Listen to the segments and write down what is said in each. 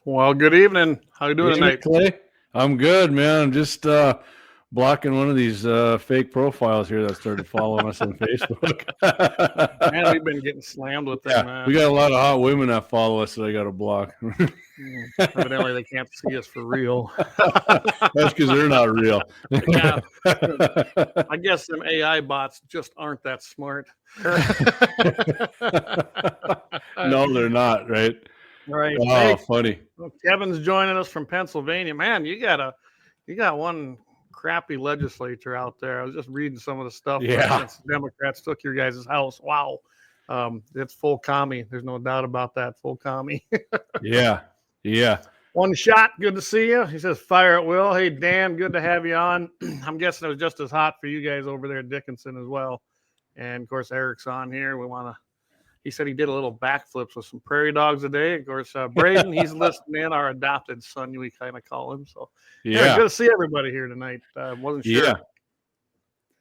Well, good evening. How you doing Evening, tonight? Clay. I'm good, man. I'm just blocking one of these fake profiles here that started following us on Facebook. Man, we've been getting slammed with them. Yeah, we got a lot of hot women that follow us that I got to block. Evidently, they can't see us for real. That's because they're not real. Yeah, I guess them AI bots just aren't that smart. No, they're not, right? Right. Oh, Hey, funny. Kevin's joining us from Pennsylvania. Man, you got one crappy legislature out there. I was just reading some of the stuff Yeah. since the Democrats took your guys' house. Wow. It's full commie. There's no doubt about that. Full commie. Yeah. Yeah. One shot. Good to see you. He says, fire at will. Hey, Dan, good to have you on. I'm guessing it was just as hot for you guys over there at Dickinson as well. And of course, Eric's on here. He said he did a little backflips with some prairie dogs today. Of course, Braden, he's listening in, our adopted son, we kind of call him. So, yeah, good to see everybody here tonight. Wasn't sure. Yeah.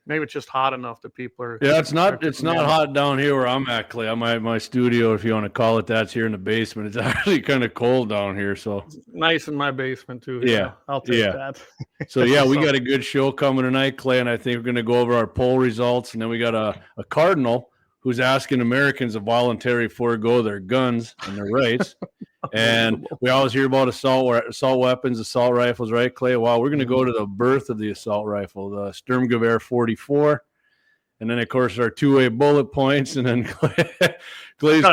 Maybe it's just hot enough that people are. Yeah, it's not hot down here where I'm at, Clay. I'm at my studio, if you want to call it that. It's here in the basement. It's actually kind of cold down here, so it's nice in my basement too. Yeah, I'll take that. So yeah, we got a good show coming tonight, Clay, and I think we're going to go over our poll results, and then we got a cardinal who's asking Americans to voluntarily forego their guns and their rights. And we always hear about assault weapons, assault rifles, right, Clay? Well, we're going to go to the birth of the assault rifle, the Sturmgewehr 44. And then, of course, our two-way bullet points. And then Clay's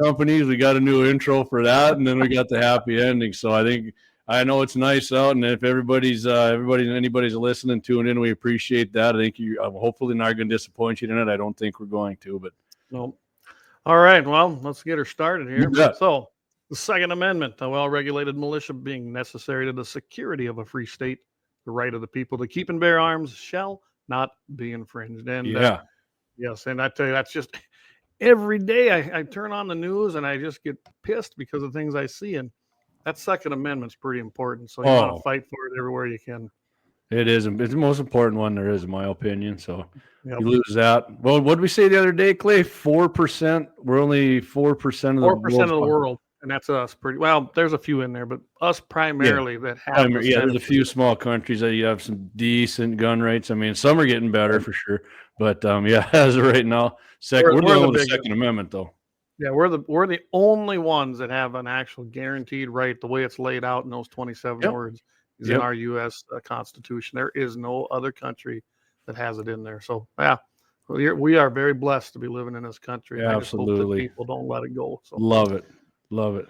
companies, we got a new intro for that. And then we got the happy ending. So I know it's nice out. And if anybody's listening, tuning in, we appreciate that. I think you hopefully not going to disappoint you in it. I don't think we're going to, but no. All right. Well, let's get her started here. Yeah. So, the Second Amendment, a well-regulated militia being necessary to the security of a free state, the right of the people to keep and bear arms shall not be infringed. And yes, and I tell you, that's just every day I turn on the news and I just get pissed because of things I see. And that Second Amendment's pretty important. So you want to fight for it everywhere you can. It is. It's the most important one there is, in my opinion. So you lose that. Well, what did we say the other day, Clay? 4%. We're only 4% of the world. And that's us pretty well. There's a few in there, but us primarily that have. There's a few small countries that you have some decent gun rights. I mean, some are getting better for sure, but as of right now, we're dealing with the Second Amendment, though. Yeah, we're the only ones that have an actual guaranteed right. The way it's laid out in those 27 words is in our U.S. Constitution. There is no other country that has it in there. So we are very blessed to be living in this country. Yeah, absolutely. I just hope that people don't let it go. So. Love it. Love it.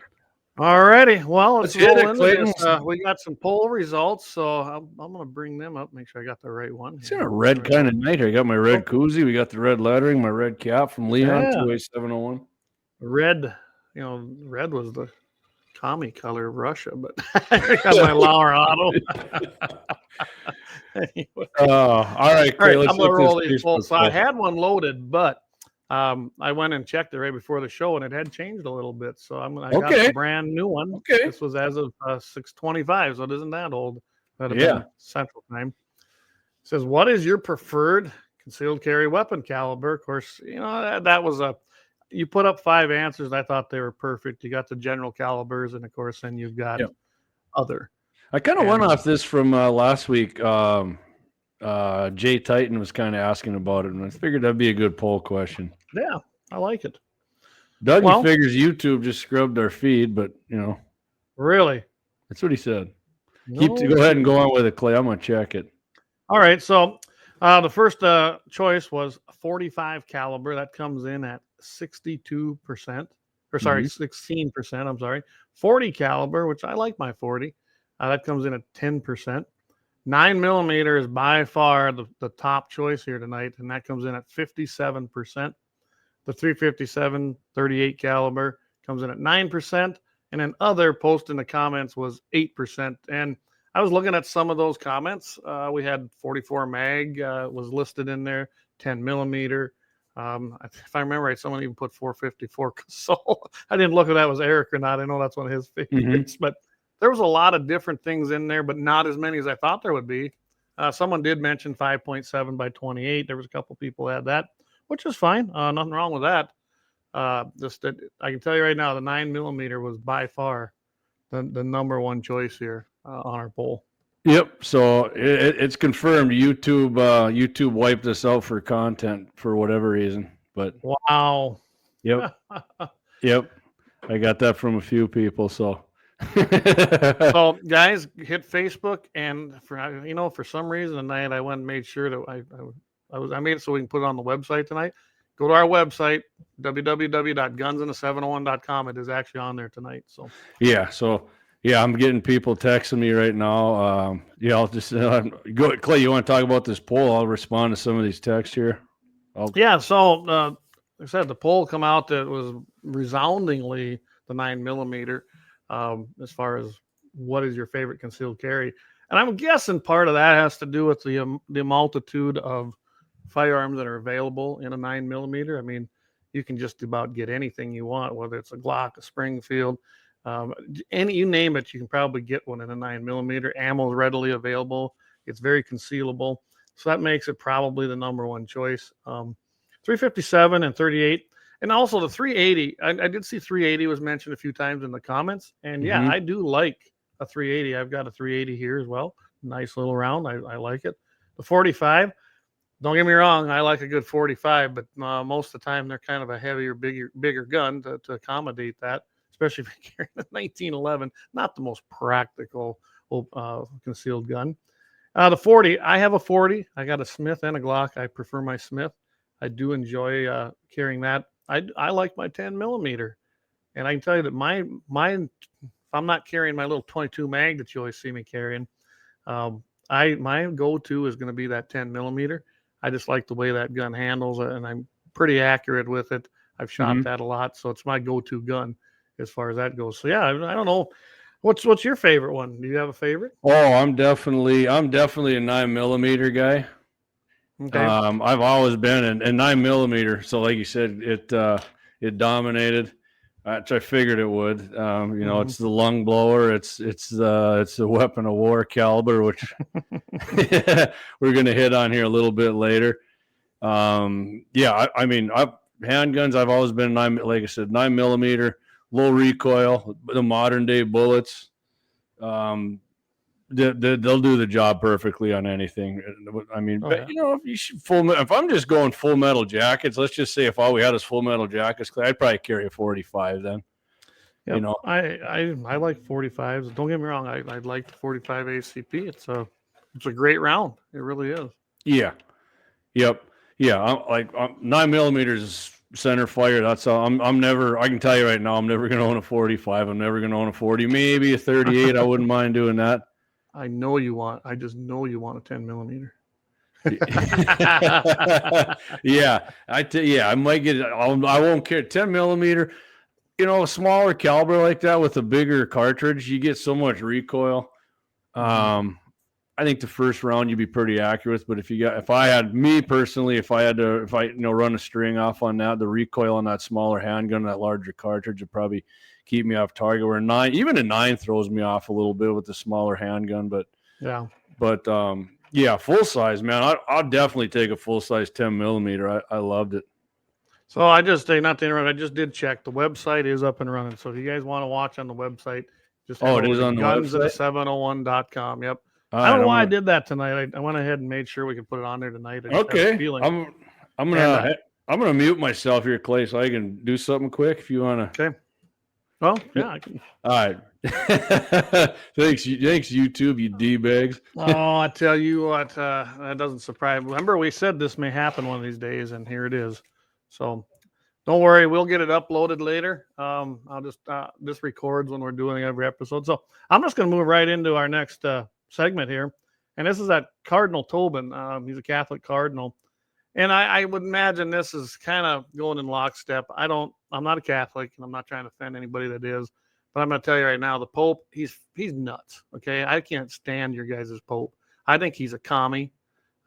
All righty. Well, let's roll into this. We got some poll results, so I'm going to bring them up. Make sure I got the right one. It's in a red kind of night here. I got my red koozie. We got the red lettering, my red cap from Leon 28701. Red, red was the commie color of Russia, but I got my Lauer Auto. Anyway. All right. I'm going to roll these polls. So I had one loaded, but I went and checked it right before the show, and it had changed a little bit. So I got a brand new one. Okay. This was as of 6/25, so it isn't that old. That'd have been Central Time. It says, what is your preferred concealed carry weapon caliber? Of course, that was you put up 5 answers. I thought they were perfect. You got the general calibers, and of course, then you've got other. I kind of went off this from last week. Jay Titan was kind of asking about it, and I figured that'd be a good poll question. Yeah, I like it. Dougie figures YouTube just scrubbed our feed, but really, that's what he said. Go ahead and go on with it, Clay. I'm gonna check it. All right, so the first choice was 45 caliber. That comes in at 62%, or sorry, 16%. I'm sorry, 40 caliber, which I like my 40. That comes in at 10%. 9mm is by far the top choice here tonight, and that comes in at 57%. The 357 38 caliber comes in at 9%, and then other post in the comments was 8%. And I was looking at some of those comments. We had 44 mag was listed in there, 10mm. If I remember right, someone even put 454. So I didn't look at that was Eric or not. I know that's one of his favorites, but there was a lot of different things in there, but not as many as I thought there would be. Someone did mention 5.7 by 28. There was a couple people that had that, which is fine. Nothing wrong with that. I can tell you right now, the 9mm was by far the number one choice here on our poll. Yep. So it's confirmed. YouTube wiped us out for content for whatever reason. But wow. Yep. Yep. I got that from a few people. So. So guys, hit Facebook, and for some reason tonight I went and made sure that I made it so we can put it on the website tonight. Go to our website, www.gunsinthE701.com. It is actually on there tonight. So yeah. So. Yeah, I'm getting people texting me right now. I'll just go. Clay, you want to talk about this poll? I'll respond to some of these texts here. Yeah, so like I said, the poll come out that was resoundingly the 9mm as far as what is your favorite concealed carry. And I'm guessing part of that has to do with the multitude of firearms that are available in a 9mm. I mean, you can just about get anything you want, whether it's a Glock, a Springfield, you name it, you can probably get one in a 9mm. Ammo is readily available. It's very concealable. So that makes it probably the number one choice. 357 and 38. And also the 380. I did see 380 was mentioned a few times in the comments. And yeah, I do like a 380. I've got a 380 here as well. Nice little round. I like it. The 45. Don't get me wrong. I like a good 45, but most of the time they're kind of a heavier, bigger gun to accommodate that, especially if you're carrying a 1911. Not the most practical concealed gun. The 40, I have a 40. I got a Smith and a Glock. I prefer my Smith. I do enjoy carrying that. I like my 10mm, and I can tell you that mine, if I'm not carrying my little 22 mag that you always see me carrying, my go-to is going to be that 10mm. I just like the way that gun handles it, and I'm pretty accurate with it. I've shot that a lot, so it's my go-to gun as far as that goes. So yeah, I don't know. What's your favorite one? Do you have a favorite? Oh, I'm definitely a 9mm guy. Okay. I've always been in 9mm. So like you said, it dominated. Which I figured it would. It's the lung blower. It's a weapon of war caliber, which we're going to hit on here a little bit later. Handguns. I've always been like I said, 9mm. Low recoil, the modern day bullets, they'll do the job perfectly on anything. I mean, if I'm just going full metal jackets, let's just say if all we had is full metal jackets, I'd probably carry a 45 then. Yep. I like 45s. Don't get me wrong. I like the 45 ACP. It's a great round. It really is. Yeah. Yep. Yeah. 9mm is center fire. That's all. I can tell you right now, I'm never going to own a 45. I'm never going to own a 40, maybe a 38. I wouldn't mind doing that. I just know you want a 10mm. I might get it. I won't care. 10mm, a smaller caliber like that with a bigger cartridge, you get so much recoil. I think the first round you'd be pretty accurate, but if I had to run a string off on that, the recoil on that smaller handgun, that larger cartridge would probably keep me off target. Where even a 9 throws me off a little bit with the smaller handgun, but full size, man. I'll definitely take a full size 10mm. I loved it. So not to interrupt, I just did check. The website is up and running. So if you guys want to watch on the website, just it is on the website. GunsinthE701.com. Yep. I don't know why I did that tonight. I went ahead and made sure we could put it on there tonight. Okay. I'm gonna mute myself here, Clay, so I can do something quick if you want to. Okay. Well, yeah, I can. All right. Thanks, YouTube, you D-bags. Oh, I tell you what, that doesn't surprise me. Remember, we said this may happen one of these days, and here it is. So don't worry, we'll get it uploaded later. I'll just this records when we're doing every episode. So I'm just going to move right into our next segment here, and this is at Cardinal Tobin. He's a Catholic cardinal, and I would imagine this is kind of going in lockstep. I'm not a Catholic, and I'm not trying to offend anybody that is, but I'm going to tell you right now, the Pope, he's nuts. Okay, I can't stand your guys' Pope. I think he's a commie.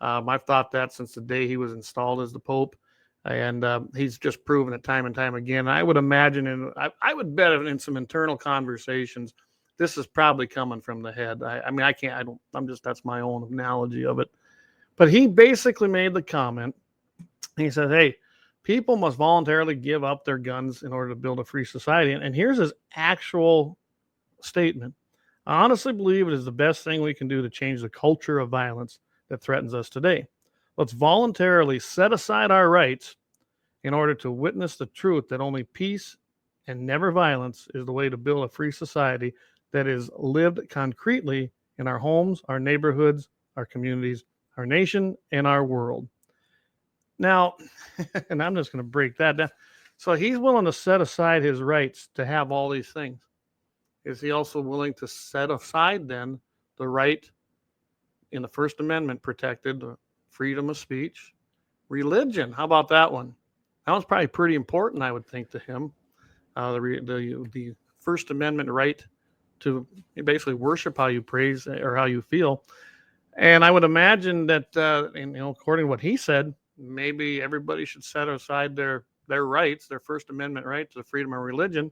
I've thought that since the day he was installed as the Pope. And he's just proven it time and time again. I would imagine, I would bet in some internal conversations, this is probably coming from the head. That's my own analogy of it. But he basically made the comment. He said, hey, people must voluntarily give up their guns in order to build a free society. And here's his actual statement. I honestly believe it is the best thing we can do to change the culture of violence that threatens us today. Let's voluntarily set aside our rights in order to witness the truth that only peace and never violence is the way to build a free society that is lived concretely in our homes, our neighborhoods, our communities, our nation, and our world. Now, and I'm just going to break that down. So he's willing to set aside his rights to have all these things. Is he also willing to set aside then the right in the First Amendment protected freedom of speech, religion? How about that one? That was probably pretty important, I would think, to him. The First Amendment right to basically worship how you praise or how you feel. And I would imagine that, according to what he said, maybe everybody should set aside their rights, their First Amendment right to the freedom of religion,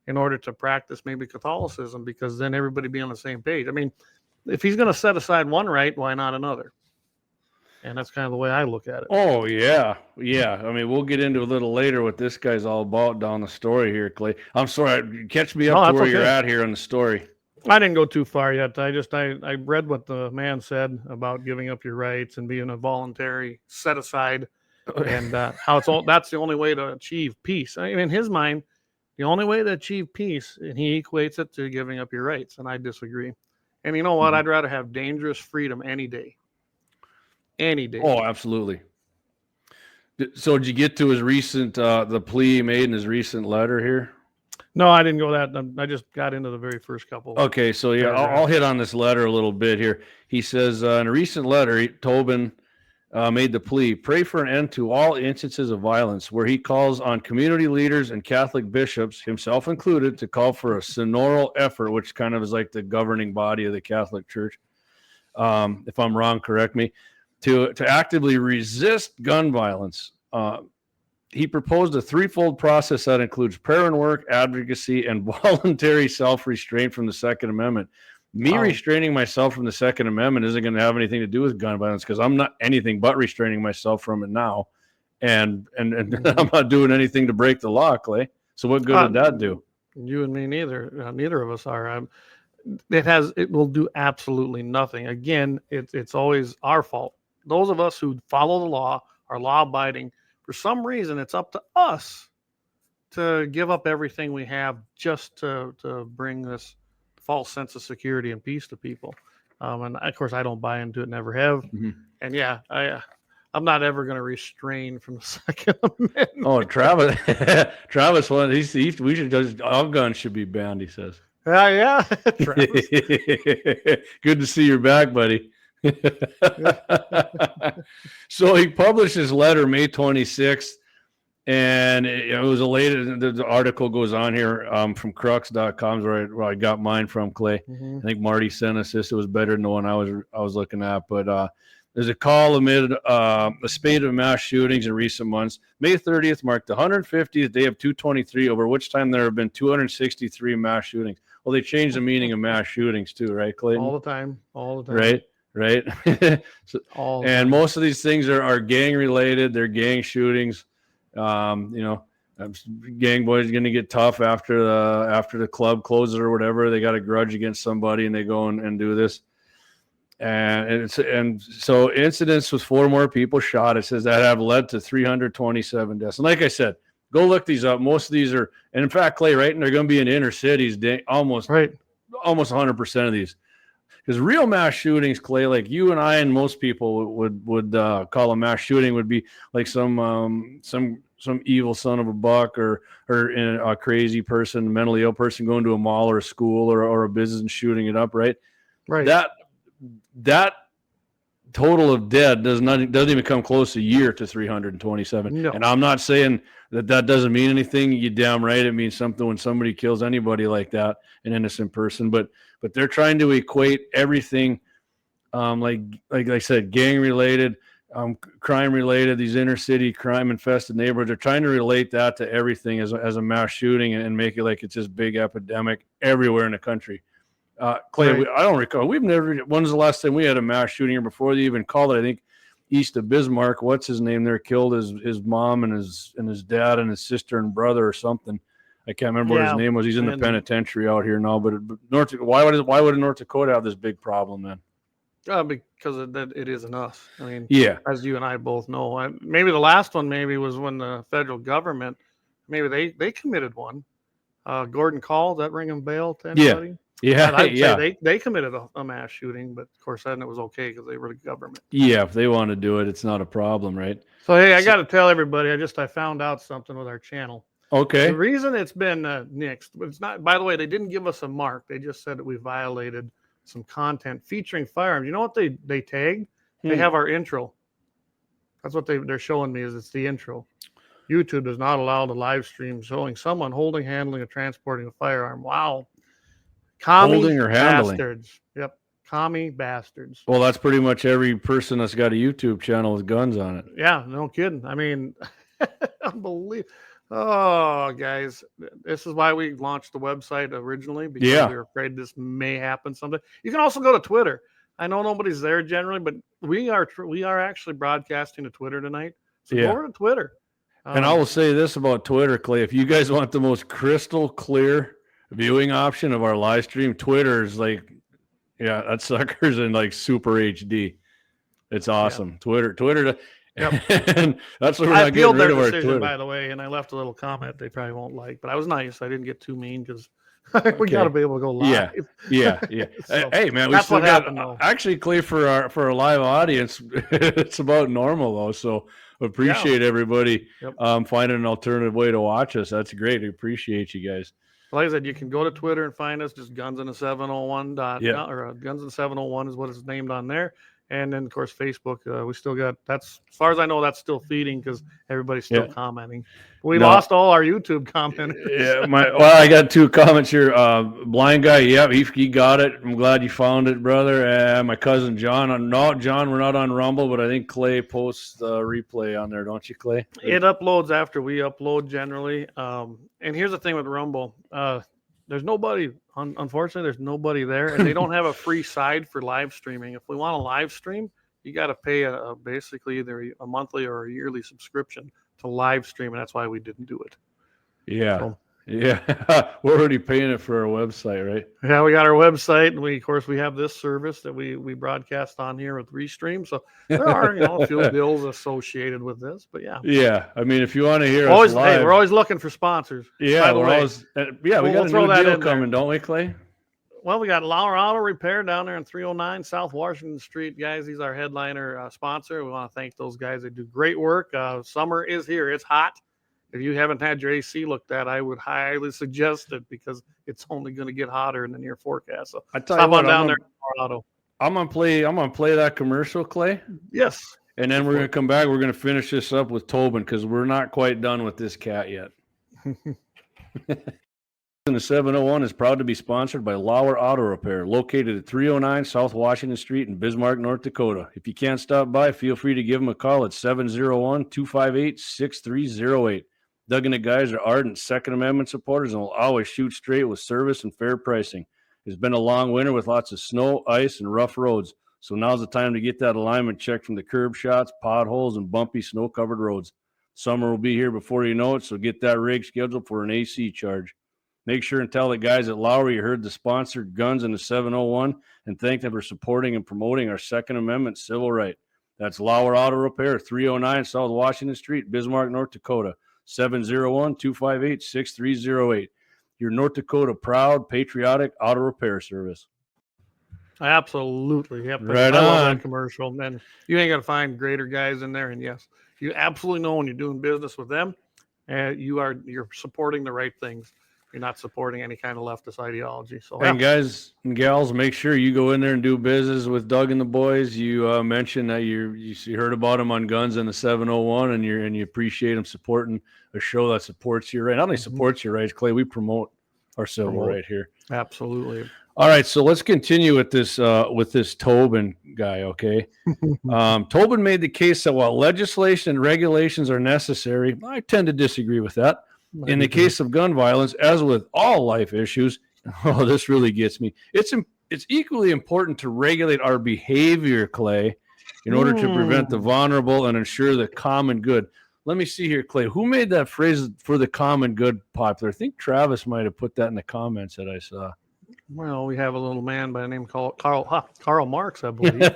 in order to practice maybe Catholicism, because then everybody be on the same page. I mean, if he's going to set aside one right, why not another? And that's kind of the way I look at it. Oh, yeah. Yeah. I mean, we'll get into a little later what this guy's all about down the story here, Clay. I'm sorry. Catch me up to where you're at here on the story. I didn't go too far yet. I read what the man said about giving up your rights and being a voluntary set aside, and how that's the only way to achieve peace. I mean, in his mind, the only way to achieve peace, and he equates it to giving up your rights, and I disagree. And you know what? I'd rather have dangerous freedom any day. Any day. Oh, absolutely. So did you get to his recent, the plea he made in his recent letter here? No, I didn't go that. I just got into the very first couple. Okay, so yeah, I'll hit on this letter a little bit here. He says, in a recent letter, Tobin made the plea, pray for an end to all instances of violence, where he calls on community leaders and Catholic bishops, himself included, to call for a synodal effort, which kind of is like the governing body of the Catholic Church. If I'm wrong, correct me. To actively resist gun violence. He proposed a threefold process that includes prayer and work, advocacy, and voluntary self-restraint from the Second Amendment. Restraining myself from the Second Amendment isn't going to have anything to do with gun violence, because I'm not anything but restraining myself from it now, and I'm not doing anything to break the law, Clay. So what good did that do? You and me neither. Neither of us are. It will do absolutely nothing. Again, it's always our fault. Those of us who follow the law are law-abiding. For some reason, it's up to us to give up everything we have just to bring this false sense of security and peace to people. And of course, I don't buy into it, never have. Mm-hmm. And yeah, I'm not ever going to restrain from the Second Amendment. Oh, Travis, we should just, all guns should be banned, he says. Yeah, Travis. Good to see you're back, buddy. So he published his letter May 26th, and it was the article goes on here from crux.com where I got mine from, Clay. Mm-hmm. I think Marty sent us this. It was better than the one I was looking at, but there's a call amid a spate of mass shootings in recent months. May 30th marked the 150th day of 223, over which time there have been 263 mass shootings. Well, they changed the meaning of mass shootings too, right, Clayton? All the time. Right. So, and most of these things are gang related. They're gang shootings. Gang boys are going to get tough after the club closes or whatever. They got a grudge against somebody and they go and do this. And so incidents with 4 more people shot, it says, that have led to 327 deaths. And like I said, go look these up. Most of these are, and in fact, Clay, right, and they're going to be in inner cities, almost 100% of these. Because real mass shootings, Clay, like you and I and most people would call a mass shooting, would be like some evil son of a buck or a crazy person, mentally ill person going to a mall or a school or a business and shooting it up, right? Right. That total of dead doesn't even come close a year to 327. No. And I'm not saying that doesn't mean anything. You damn right it means something when somebody kills anybody like that, an innocent person. But they're trying to equate everything, like I said, gang related, crime related, these inner city crime infested neighborhoods. They're trying to relate that to everything as a mass shooting and make it like it's this big epidemic everywhere in the country. Clay, right. I don't recall. When's the last time we had a mass shooting here before they even called it? I think east of Bismarck, what's his name there, killed his mom and his dad and his sister and brother or something. I can't remember what his Yeah, name was. He's in the and- penitentiary out here now. But why would North Dakota have this big problem then? Because it isn't us. I mean, Yeah, as you and I both know, maybe the last one was when the federal government, maybe they committed one. Gordon Call, that ring a bell to anybody? yeah, I'd yeah. say they committed a mass shooting, but of course then it was okay because they were the government. Yeah, if they want to do it, it's not a problem, right? So hey, I got to tell everybody, I found out something with our channel. Okay. The reason it's been nixed, but it's not. By the way, they didn't give us a mark. They just said that we violated some content featuring firearms. You know what they tagged? They have our intro. That's what they're showing me. It's the intro. YouTube does not allow the live stream showing someone holding, handling, or transporting a firearm. Wow. Commie Holding or handling. bastards. Yep. Commie bastards. Well, that's pretty much every person that's got a YouTube channel with guns on it. Yeah, no kidding. I mean, unbelievable. Oh, guys, this is why we launched the website originally, because we were afraid this may happen someday. You can also go to Twitter. I know nobody's there generally, but we are actually broadcasting to Twitter tonight. So go over to Twitter. And I will say this about Twitter, Clay. If you guys want the most crystal clear viewing option of our live stream, Twitter is like, that sucker's in like super HD. It's awesome. Twitter. Yep. And that's what we're I not getting appealed their rid of our decision, Twitter. by the way, and I left a little comment they probably won't like, but I was nice. I didn't get too mean because we got to be able to go live. Yeah. So, hey, man, we that's still what got happened, though. actually, Clay, for our live audience, it's about normal though. So appreciate everybody finding an alternative way to watch us. That's great. I appreciate you guys. Like I said, you can go to Twitter and find us, just Guns in the 701 or Guns in the 701 is what it's named on there. And then, of course, Facebook, we still got, that's, as far as I know, that's still feeding because everybody's still commenting. We lost all our YouTube commenters. I got 2 comments here. Blind guy, he got it. I'm glad you found it, brother. My cousin John, John, we're not on Rumble, but I think Clay posts the replay on there, don't you, Clay? It uploads after we upload generally. And here's the thing with Rumble. There's nobody, unfortunately, there's nobody there, and they don't have a free side for live streaming. If we want to live stream, you got to pay basically either a monthly or a yearly subscription to live stream, and that's why we didn't do it. Yeah. So, we're already paying it for our website, right? Yeah, we got our website, and we have this service that we broadcast on here with Restream. So there are a few bills associated with this, but yeah. I mean, if you want to hear us live, we're always looking for sponsors. Yeah, we got a new deal coming, don't we, Clay? Well, we got Lauer Auto Repair down there in 309 South Washington Street, guys. He's our headliner sponsor. We want to thank those guys. They do great work. Summer is here. It's hot. If you haven't had your AC looked at, I would highly suggest it because it's only going to get hotter in the near forecast. So I tell you what, down there in Colorado. I'm gonna play that commercial, Clay. Yes. And then we're gonna come back. We're gonna finish this up with Tobin because we're not quite done with this cat yet. And the 701 is proud to be sponsored by Lauer Auto Repair, located at 309 South Washington Street in Bismarck, North Dakota. If you can't stop by, feel free to give them a call at 701-258-6308. Doug and the guys are ardent Second Amendment supporters and will always shoot straight with service and fair pricing. It's been a long winter with lots of snow, ice, and rough roads, so now's the time to get that alignment checked from the curb shots, potholes, and bumpy snow-covered roads. Summer will be here before you know it, so get that rig scheduled for an AC charge. Make sure and tell the guys at Lauer you heard the sponsored Guns in the 701 and thank them for supporting and promoting our Second Amendment civil right. That's Lauer Auto Repair, 309 South Washington Street, Bismarck, North Dakota. 701-258-6308. Your North Dakota proud, patriotic auto repair service. Absolutely. Yep. Right I on. love that commercial. And you ain't got to find greater guys in there. And yes, you absolutely know when you're doing business with them, you're supporting the right things. You're not supporting any kind of leftist ideology. So, and guys and gals, make sure you go in there and do business with Doug and the boys. You mentioned that you heard about them on Guns in the 701, and you appreciate them supporting a show that supports your right. Not only supports your rights, Clay, we promote our civil right here. Absolutely. All right, so let's continue with this Tobin guy. Okay, Tobin made the case that while legislation and regulations are necessary, I tend to disagree with that. In the case of gun violence, as with all life issues, this really gets me. It's equally important to regulate our behavior, Clay, in order to prevent the vulnerable and ensure the common good. let me see here, Clay. Who made that phrase "for the common good" popular? I think Travis might have put that in the comments that I saw. Well, we have a little man by the name called Karl Marx, I believe.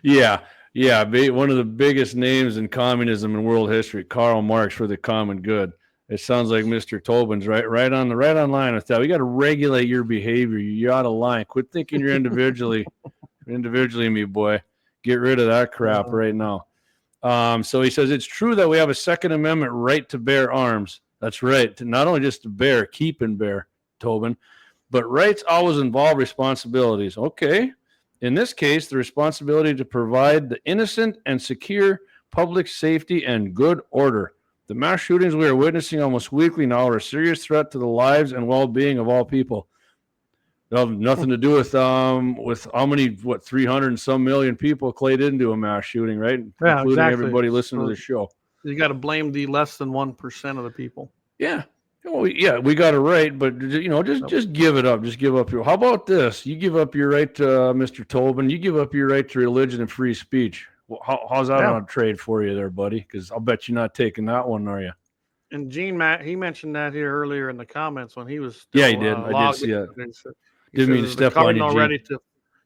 yeah. One of the biggest names in communism in world history, Karl Marx, for the common good. It sounds like Mr. Tobin's right on line with that. We got to regulate your behavior. You're out of line. Quit thinking you're individually, me boy. Get rid of that crap right now. So he says it's true that we have a Second Amendment right to bear arms. That's right. Not only just to bear, keep and bear, Tobin, but rights always involve responsibilities. Okay. In this case, the responsibility to provide the innocent and secure public safety and good order. The mass shootings we are witnessing almost weekly now are a serious threat to the lives and well-being of all people. They have nothing to do with how many 300 and some million people Clay didn't do a mass shooting, right? Yeah, including exactly. Everybody listening to the show. You got to blame the less than 1% of the people. Yeah. Oh, yeah, we got it right, but just give it up. Just give up your. How about this? You give up your right to Mr. Tobin. You give up your right to religion and free speech. Well, how's that on a trade for you there, buddy? Because I'll bet you're not taking that one, are you? And Gene, he mentioned that here earlier in the comments when he was. Still, he did. I did see that. Didn't mean to step on you, Gene.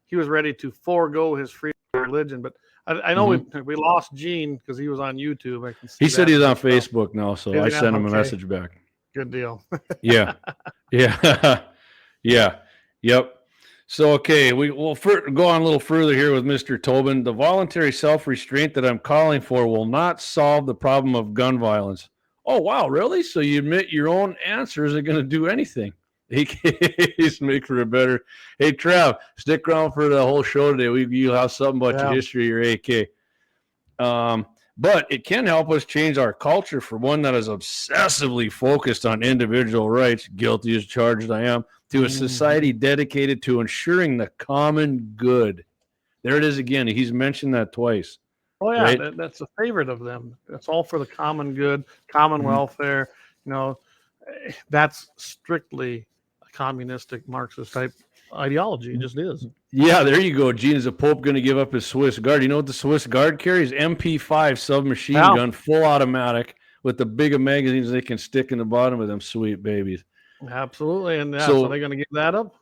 He was ready to forego his free religion, but I know we lost Gene because he was on YouTube. I can see he said he's on Facebook now, so I sent him a message back. Good deal. Yeah. Yep. So, okay, we'll go on a little further here with Mr. Tobin. The voluntary self-restraint that I'm calling for will not solve the problem of gun violence. Oh, wow, really? So you admit your own answers are going to do anything? AKs make for a better. Hey, Trav, stick around for the whole show today. You'll have something about your history, your AK. But it can help us change our culture for one that is obsessively focused on individual rights, guilty as charged I am, to a society dedicated to ensuring the common good. There it is again. He's mentioned that twice. Oh, yeah, right? That's a favorite of them. That's all for the common good, common welfare. That's strictly a communistic Marxist type ideology. It just is. Yeah, there you go. Gene, is the Pope going to give up his Swiss Guard? You know what the Swiss Guard carries? MP5 submachine gun, full automatic, with the big magazines they can stick in the bottom of them sweet babies. Absolutely. And so are they going to give that up?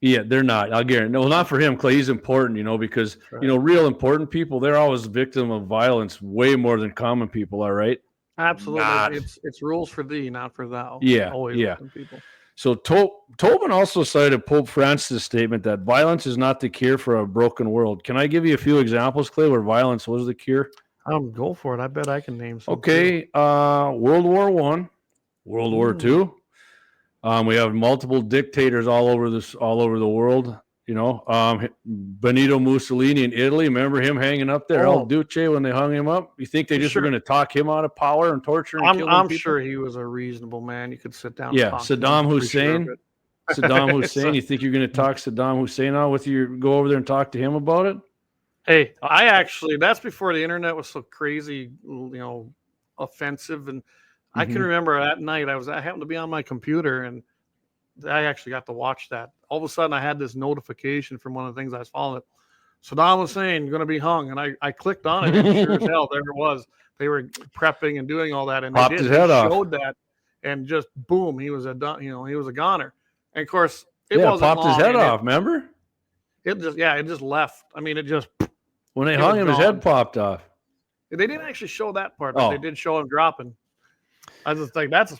Yeah, they're not. I'll guarantee. No, not for him, Clay. He's important, because, real important people, they're always victim of violence way more than common people are, right? Absolutely. It's rules for thee, not for thou. Yeah, always people. So Tobin also cited Pope Francis' statement that violence is not the cure for a broken world. Can I give you a few examples, Clay, where violence was the cure? Go for it. I bet I can name some. Okay, World War I, World War II. We have multiple dictators all over the world. Benito Mussolini in Italy. Remember him hanging up there, El Duce, when they hung him up? You think they just were going to talk him out of power and torture and kill him? I'm sure he was a reasonable man. You could sit down. Yeah, Saddam Hussein. Saddam Hussein. You think you're going to talk Saddam Hussein out with you? Go over there and talk to him about it? Hey, that's before the internet was so crazy, offensive. And I can remember that night I happened to be on my computer and I actually got to watch that. All of a sudden, I had this notification from one of the things I was following. Saddam Hussein going to be hung, and I clicked on it. And sure as hell, there it was. They were prepping and doing all that, and popped his head off. Showed that, and just boom, he was a goner. And of course, it wasn't popped long, his head off. Remember? It just left. I mean, when they hung him, his head popped off. They didn't actually show that part, but they did show him dropping. I was just like, that's.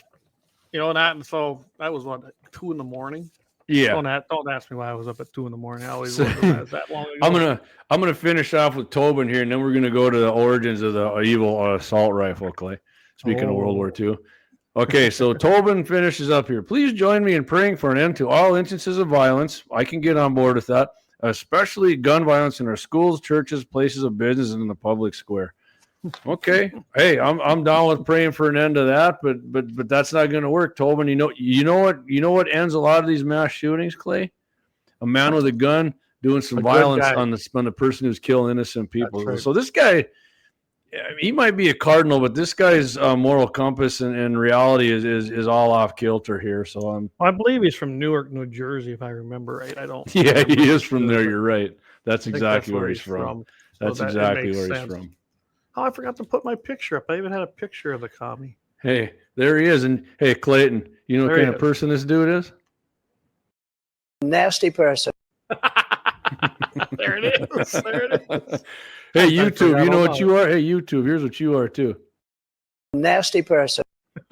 And so that was 2 a.m. Yeah. Don't ask me why I was up at 2 a.m. I always was that long ago. I'm gonna finish off with Tobin here, and then we're gonna go to the origins of the evil assault rifle, Clay. Speaking of World War II. Okay, so Tobin finishes up here. Please join me in praying for an end to all instances of violence. I can get on board with that, especially gun violence in our schools, churches, places of business, and in the public square. Okay. Hey, I'm down with praying for an end to that, but that's not going to work, Tobin. You know what ends a lot of these mass shootings, Clay? A man with a gun doing some violence on the person who's killing innocent people. Right. So this guy, he might be a cardinal, but this guy's moral compass and reality is all off kilter here. So I believe he's from Newark, New Jersey, if I remember right. I don't. Yeah, he is from there. You're right. That's exactly where he's from. So that's exactly where he's from. Oh, I forgot to put my picture up. I even had a picture of the commie. Hey, there he is. And hey, Clayton, you know what There he kind of is. person this dude is? Nasty person. There it is. There it is. Hey, I YouTube, forgot you know all what about you are? Hey, YouTube, here's what you are too. Nasty person.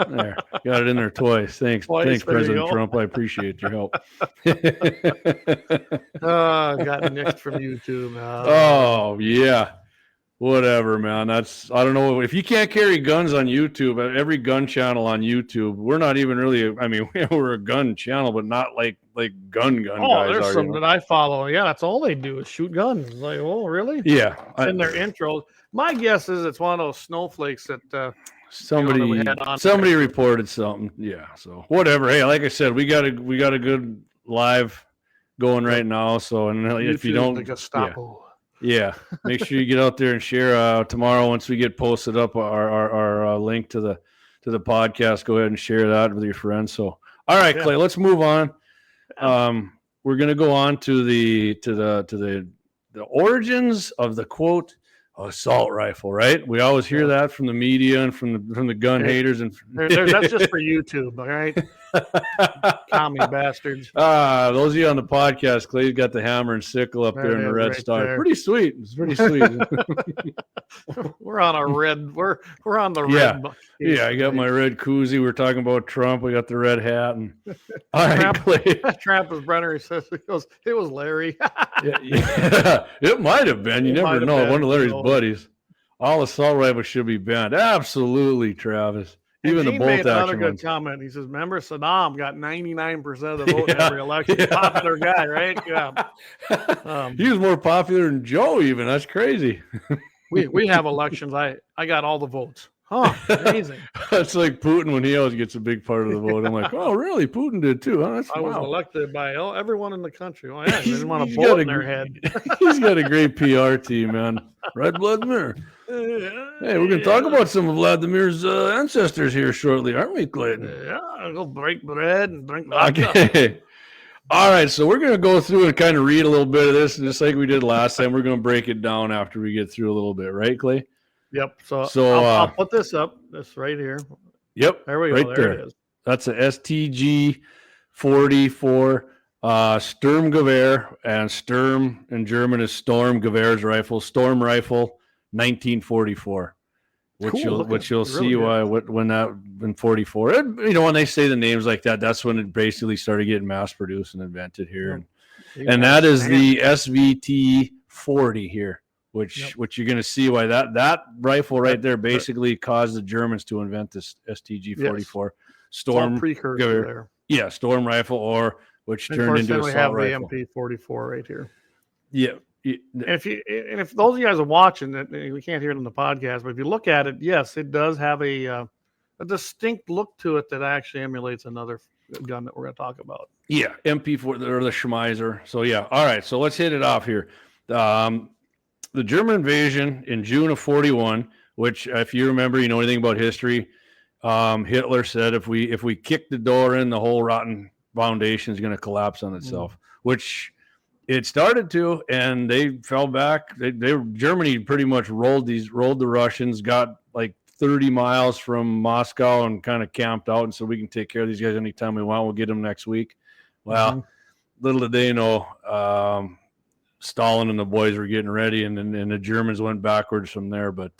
There, got it in there twice. Thanks, Twice, thanks, there you President go. Trump. I appreciate your help. Got nicked from YouTube. Oh yeah, whatever, man. That's I don't know if you can't carry guns on YouTube. Every gun channel on YouTube, we're not even really. I mean, we're a gun channel, but not like gun Oh, guys there's are. some that I follow. Yeah, that's all they do is shoot guns. Like, oh, really? Yeah, It's in their intro. My guess is it's one of those snowflakes that somebody we had on somebody there. reported something. Yeah, so whatever. Hey, like I said, we got a good live going right now. So and if you YouTube, don't, the Gestapo. yeah, make sure you get out there and share tomorrow once we get posted up our link to the podcast. Go ahead and share that with your friends. So all right, Yeah. Clay, let's move on. Yeah. We're gonna go on to the origins of the quote assault rifle, right? We always hear that from the media and from the gun Hey, haters and That's just for YouTube, all right? Commie bastards. Those of you on the podcast, Clay's got the hammer and sickle up there There in it the is, red right star. there. Pretty sweet. It's pretty sweet. We're on a red. We're on the Yeah. red. Yeah, I got my red koozie. We're talking about Trump. We got the red hat. And all right, Trump- Clay. Trappist Brenner, he says, he goes, it was Larry. Yeah, it might have been. You It never might have know. been, One of Larry's you know. buddies. All assault rifles should be banned. Absolutely, Travis. And Even the Gene bolt made another action good ones. comment. He says, remember Saddam got 99% of the vote in Yeah, every election. yeah. Popular guy, right? Yeah. He was more popular than Joe. Even that's crazy. We have elections. I got all the votes. Huh, amazing. That's like Putin when he always gets a big part of the vote. I'm like, oh, really? Putin did too? Huh? That's I was wow. elected by everyone in the country. Oh, yeah, they He's- didn't want a he's got bullet a in their gr- head. He's got a great PR team, man. Red Vladimir. Hey, we're going to talk about some of Vladimir's ancestors here shortly, aren't we, Clayton? Yeah, I'll go break bread and drink vodka. Okay. All right, so we're going to go through and kind of read a little bit of this, and just like we did last time, we're going to break it down after we get through a little bit, right, Clay? Yep. So, So, I'll put this up. This right here. Yep. There we go. Right There it is. That's a STG 44 Sturmgewehr, and Sturm in German is Storm. Gewehr's rifle, Storm rifle, 1944. Which Cool, you'll looking see really good. why when that in 44. When they say the names like that, that's when it basically started getting mass produced and invented here. And that is the SVT 40 here, which you're going to see why that rifle right there basically caused the Germans to invent this STG 44 Storm precursor Gewehr. there. Yeah, Storm rifle, or which And of turned course, into then we have assault the rifle. MP44 right here. Yeah. And if those of you guys are watching, we can't hear it on the podcast, but if you look at it, yes, it does have a distinct look to it that actually emulates another gun that we're going to talk about. Yeah, MP4 or the Schmeiser. So yeah, all right. So let's hit it off here. The German invasion in June of 41, which if you remember, you know anything about history, Hitler said if we kick the door in, the whole rotten foundation is going to collapse on itself, which it started to, and they fell back. Germany pretty much rolled the Russians, got like 30 miles from Moscow and kind of camped out and said, we can take care of these guys anytime we want. We'll get them next week. Well, little did they know, Stalin and the boys were getting ready, and the Germans went backwards from there. But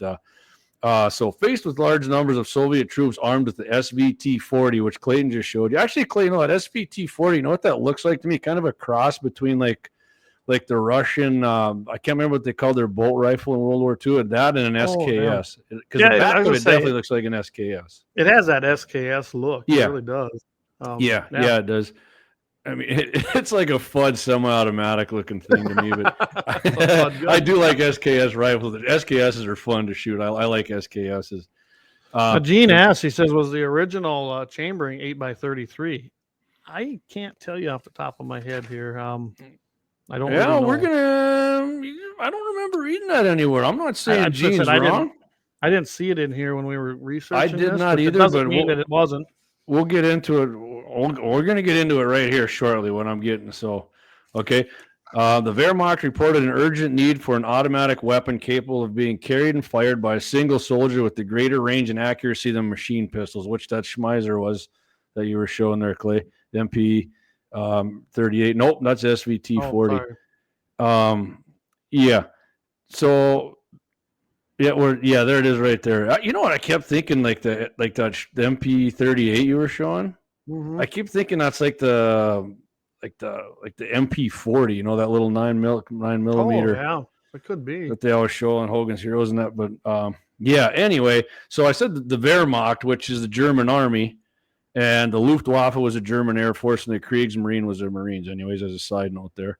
so faced with large numbers of Soviet troops armed with the SVT-40, which Clayton just showed you. Actually, Clayton, that SVT-40, you know what that looks like to me? Kind of a cross between like the Russian, I can't remember what they called their bolt rifle in World War II, and that and an SKS. Because the back of it definitely looks like an SKS. It has that SKS look. Yeah. It really does. Yeah, it does. I mean, it's like a FUD semi-automatic looking thing to me, but I do like SKS rifles. The SKSs are fun to shoot. I like SKSs. Gene asks, he says, was the original chambering 8x33? I can't tell you off the top of my head here. I don't. Yeah, really know. we're gonna. I don't remember reading that anywhere. I'm not saying Gene's wrong. I didn't see it in here when we were researching. I did this, not either, It doesn't but mean that it wasn't. We'll get into it. We're going to get into it right here shortly when I'm getting. So, okay. The Wehrmacht reported an urgent need for an automatic weapon capable of being carried and fired by a single soldier with the greater range and accuracy than machine pistols, which that Schmeiser was that you were showing there, Clay. The MP 38. Nope, that's SVT 40. Yeah. So yeah, there it is right there. You know what I kept thinking, like the MP 38 you were showing? Mm-hmm. I keep thinking that's like the MP 40, you know, that little 9 millimeter. Oh, yeah, it could be. That they always show on Hogan's Heroes and that. But yeah, anyway, so I said the Wehrmacht, which is the German army, and the Luftwaffe was a German Air Force, and the Kriegsmarine was the Marines. Anyways, as a side note there.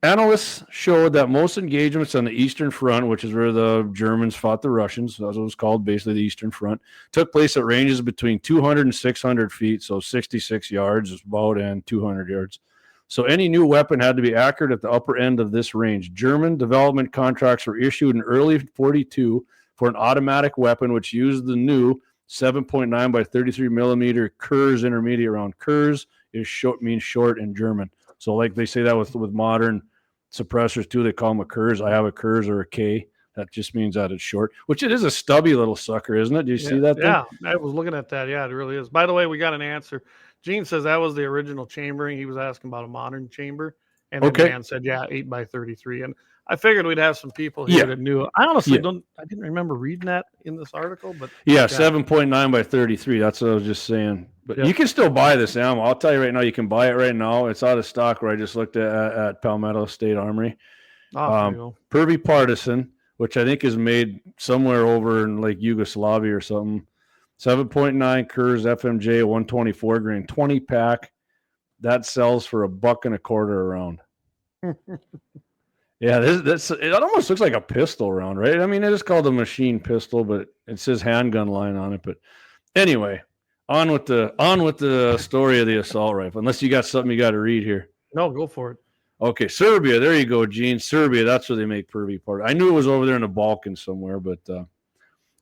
Analysts showed that most engagements on the Eastern Front, which is where the Germans fought the Russians, that's what it was called, basically the Eastern Front, took place at ranges between 200 and 600 feet, so 66 yards is about and 200 yards. So any new weapon had to be accurate at the upper end of this range. German development contracts were issued in early 42 for an automatic weapon, which used the new 7.9 by 33 millimeter Kurz intermediate round. Kurz is short, means short in German. So like they say that with modern suppressors too, they call them a Kurz. I have a Kurz or a K. That just means that it's short, which it is a stubby little sucker, isn't it? Do you see that thing? Yeah, I was looking at that. Yeah, it really is. By the way, we got an answer. Gene says that was the original chambering. He was asking about a modern chamber. And then Dan said, yeah, 8 by 33. And I figured we'd have some people here that knew. I honestly I didn't remember reading that in this article, but 7.9 by 33. That's what I was just saying. But you can still buy this ammo. I'll tell you right now, you can buy it right now. It's out of stock where I just looked at Palmetto State Armory. Purvey Partisan, which I think is made somewhere over in like Yugoslavia or something. 7.9 Kurz FMJ 124 grain 20 pack. That sells for $1.25 a round. Yeah, it almost looks like a pistol round, right? I mean, it is called a machine pistol, but it says handgun line on it. But anyway, on with the story of the assault rifle. Unless you got something you got to read here. No, go for it. Okay, Serbia. There you go, Gene. Serbia. That's where they make Purvey part. I knew it was over there in the Balkans somewhere, but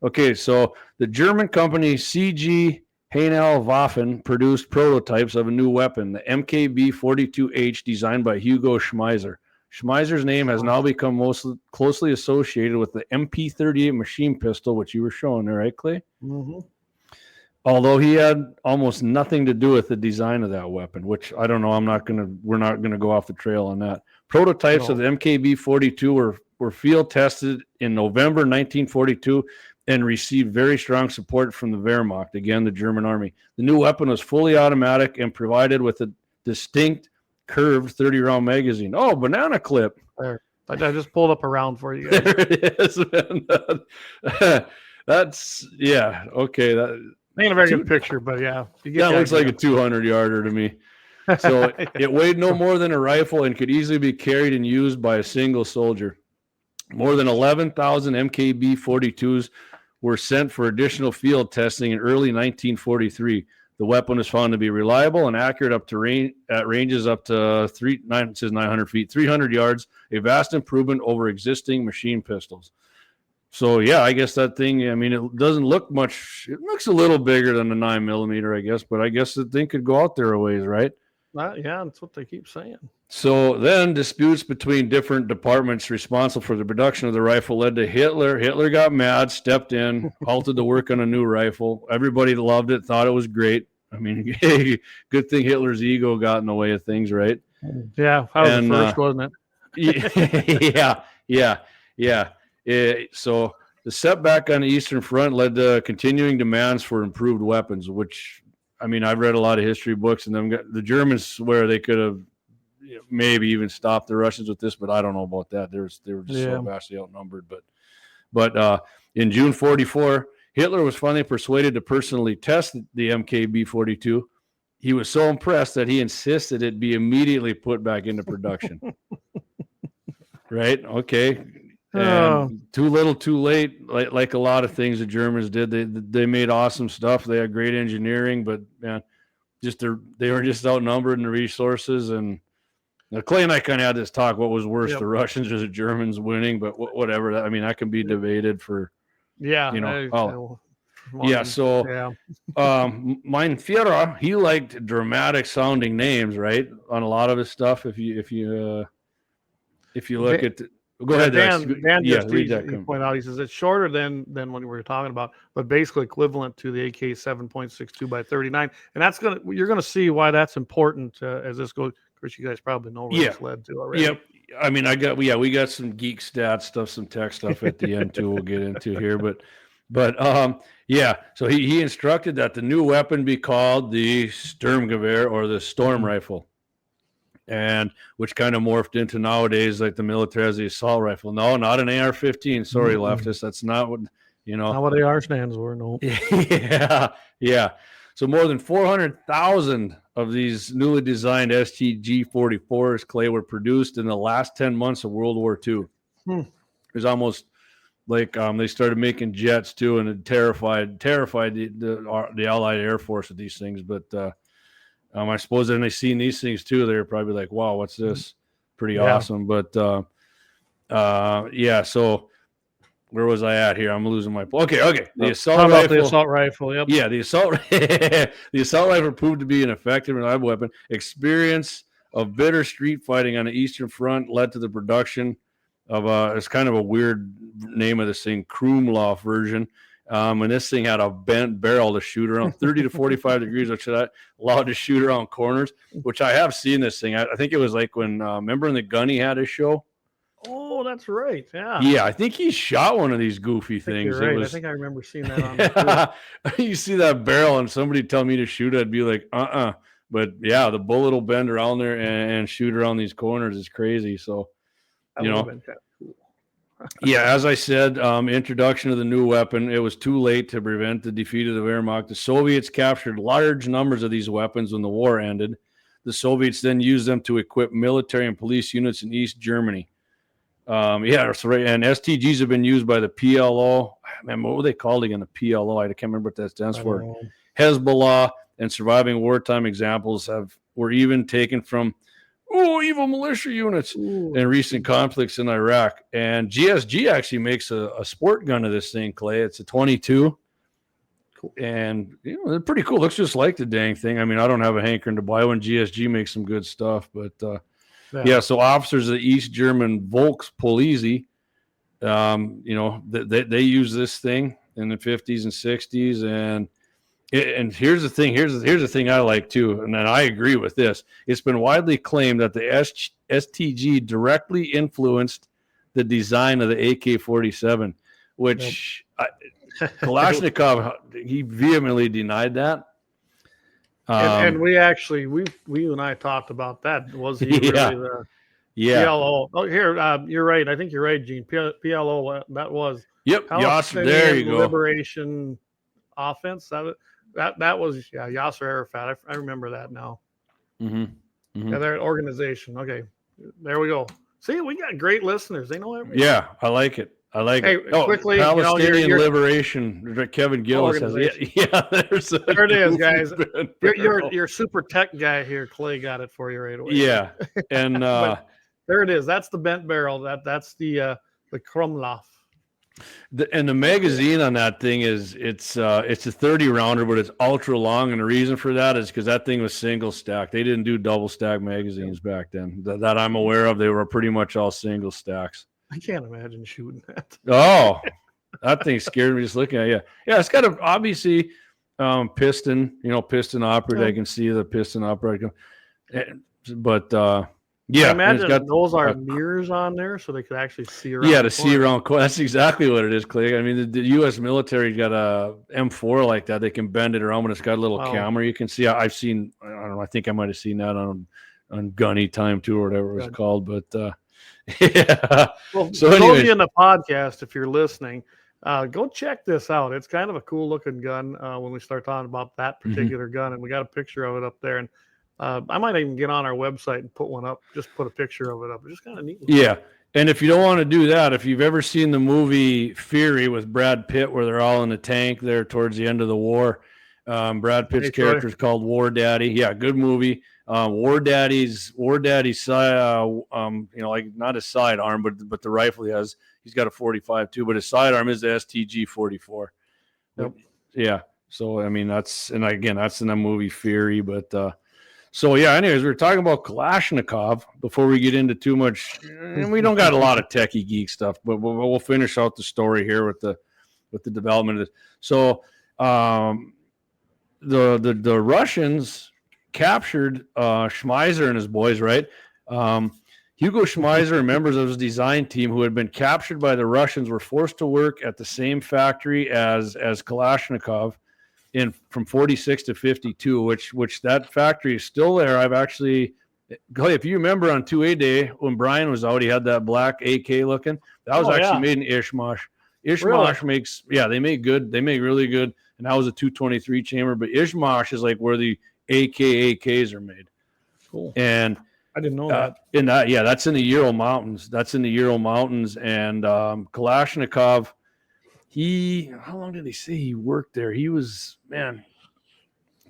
okay. So the German company CG Heinel Waffen produced prototypes of a new weapon, the MKB-42H, designed by Hugo Schmeiser. Schmeiser's name has now become most closely associated with the MP-38 machine pistol, which you were showing there, right, Clay? Mm-hmm. Although he had almost nothing to do with the design of that weapon, which I don't know. We're not gonna go off the trail on that. Prototypes of the MKB-42 were field tested in November 1942 and received very strong support from the Wehrmacht, again the German army. The new weapon was fully automatic and provided with a distinct curved 30-round magazine. Oh, banana clip. There. I just pulled up a round for you guys. There it is, man. That's, yeah, okay. That ain't a very good picture, but yeah. That looks like a 200-yarder to me. So it weighed no more than a rifle and could easily be carried and used by a single soldier. More than 11,000 MKB-42s were sent for additional field testing in early 1943. The weapon is found to be reliable and accurate at ranges up to 900 feet, 300 yards, a vast improvement over existing machine pistols. So, yeah, I guess that thing, I mean, it doesn't look much. It looks a little bigger than the 9 millimeter, I guess, but I guess the thing could go out there a ways, right? Yeah, that's what they keep saying. So then disputes between different departments responsible for the production of the rifle led to Hitler. Hitler got mad, stepped in, halted the work on a new rifle. Everybody loved it, thought it was great. I mean, hey, good thing Hitler's ego got in the way of things, right? Yeah, that was the first, wasn't it? Yeah. So the setback on the Eastern Front led to continuing demands for improved weapons, which, I mean, I've read a lot of history books, and the Germans swear they could have maybe even stopped the Russians with this, but I don't know about that. They were just so vastly outnumbered. But in June 44, Hitler was finally persuaded to personally test the MKB-42. He was so impressed that he insisted it be immediately put back into production. Right? Okay. And too little, too late. Like a lot of things the Germans did, they made awesome stuff. They had great engineering, but man, they were just outnumbered in the resources. And Clay and I kind of had this talk: what was worse, the Russians or the Germans winning? But whatever. I mean, that can be debated for Yeah, so yeah. Mein Führer, he liked dramatic sounding names, right? On a lot of his stuff. If you look at go ahead, Dan yeah, just read he that. pointed out, he says it's shorter than what we were talking about, but basically equivalent to the AK 7.62 by 39. And that's you're gonna see why that's important as this goes. Of course, you guys probably know where this led to already. Yep. I mean, we got some geek stats stuff, some tech stuff at the end too. We'll get into here, but yeah. So he instructed that the new weapon be called the Sturmgewehr or the Storm Rifle, and which kind of morphed into nowadays like the military has the assault rifle. No, not an AR-15. Sorry, leftist. That's not what Not what AR stands for. No. Yeah. So more than 400,000 of these newly designed STG-44s, Clay, were produced in the last 10 months of World War II. It was almost like they started making jets too, and it terrified the Allied Air Force with these things. But I suppose then they seen these things too, they're probably like, "Wow, what's this?" Pretty awesome. But yeah. So where was I at here? I'm losing my. Okay. The assault rifle. The assault rifle. Yep. Yeah, the assault rifle proved to be an effective and reliable weapon. Experience of bitter street fighting on the Eastern Front led to the production of it's kind of a weird name of this thing, Krumlov version. And this thing had a bent barrel to shoot around 30 to 45 degrees, which allowed to shoot around corners. Which I have seen this thing. I think it was like when remember when the Gunny had his show. Oh, that's right. Yeah. Yeah, I think he shot one of these goofy things. Right. I think I remember seeing that on you see that barrel and somebody tell me to shoot, I'd be like, But yeah, the bullet will bend around there and shoot around these corners. It's crazy. So, that would have been kind of cool. Yeah, as I said, introduction of the new weapon, it was too late to prevent the defeat of the Wehrmacht. The Soviets captured large numbers of these weapons when the war ended. The Soviets then used them to equip military and police units in East Germany. Yeah, that's right. And STGs have been used by the PLO. Man, what were they called again? The PLO. I can't remember what that stands for. Hezbollah and surviving wartime examples were even taken from evil militia units in recent conflicts in Iraq. And GSG actually makes a sport gun of this thing, Clay. It's a 22. Cool. And they're pretty cool. Looks just like the dang thing. I mean, I don't have a hankering to buy one. GSG makes some good stuff, but yeah, so officers of the East German Volkspolizei, they use this thing in the 50s and 60s. And here's the thing. Here's the thing I like too, and then I agree with this. It's been widely claimed that the STG directly influenced the design of the AK-47, which Kalashnikov, he vehemently denied that. And we actually, you and I talked about that. Was he really the PLO? Oh, here, you're right. I think you're right, Gene. PLO, that was. Yep. There you go. Liberation Offense. That was Yasser Arafat. I remember that now. Yeah, their organization. Okay, there we go. See, we got great listeners. They know everything. Yeah, I like it. Quickly, Palestinian Liberation. Kevin Gillis says, there it is, guys. Your super tech guy here, Clay, got it for you right away. Yeah, and there it is. That's the bent barrel. That's the Krumlov. And the magazine on that thing it's a 30 rounder, but it's ultra long. And the reason for that is because that thing was single stack. They didn't do double stack magazines back then that I'm aware of. They were pretty much all single stacks. I can't imagine shooting that. Oh, that thing scared me just looking at it. Yeah, it's got obviously piston operated. I can see the piston operated. But yeah, I imagine those are mirrors on there so they could actually see around. Yeah, to see around. That's exactly what it is, Clay. I mean, the U.S. military got a M4 like that. They can bend it around, but it's got a little camera you can see. I've seen. I don't know. I think I might have seen that on Gunny Time 2 or whatever it was called. But yeah. Well, so those of you in the podcast, if you're listening, go check this out. It's kind of a cool looking gun when we start talking about that particular gun, and we got a picture of it up there. And I might even get on our website and put one up. Just put a picture of it up. It's just kind of neat. Yeah. And if you don't want to do that, if you've ever seen the movie Fury with Brad Pitt, where they're all in the tank there towards the end of the war, Brad Pitt's character is called War Daddy. Yeah, good movie. War Daddy's like not his sidearm, but the rifle he's got a 45 too, but his sidearm is the STG 44. Yep. Yeah. So I mean that's in the movie Fury, but so yeah. Anyways, we were talking about Kalashnikov before we get into too much, and we don't got a lot of techie geek stuff, but we'll finish out the story here with the development of this. So the Russians captured Schmeiser and his boys, right? Hugo Schmeiser and members of his design team who had been captured by the Russians were forced to work at the same factory as Kalashnikov from 46 to 52, which that factory is still there. I've actually, if you remember on 2A Day when Brian was out, he had that black AK looking. That was made in Ishmash. Ishmash makes, they make good. They make really good. And that was a 223 chamber, but Ishmash is like where the AKs are made. Cool. And I didn't know that. That's in the Ural Mountains. And Kalashnikov, how long did they say he worked there? He was, I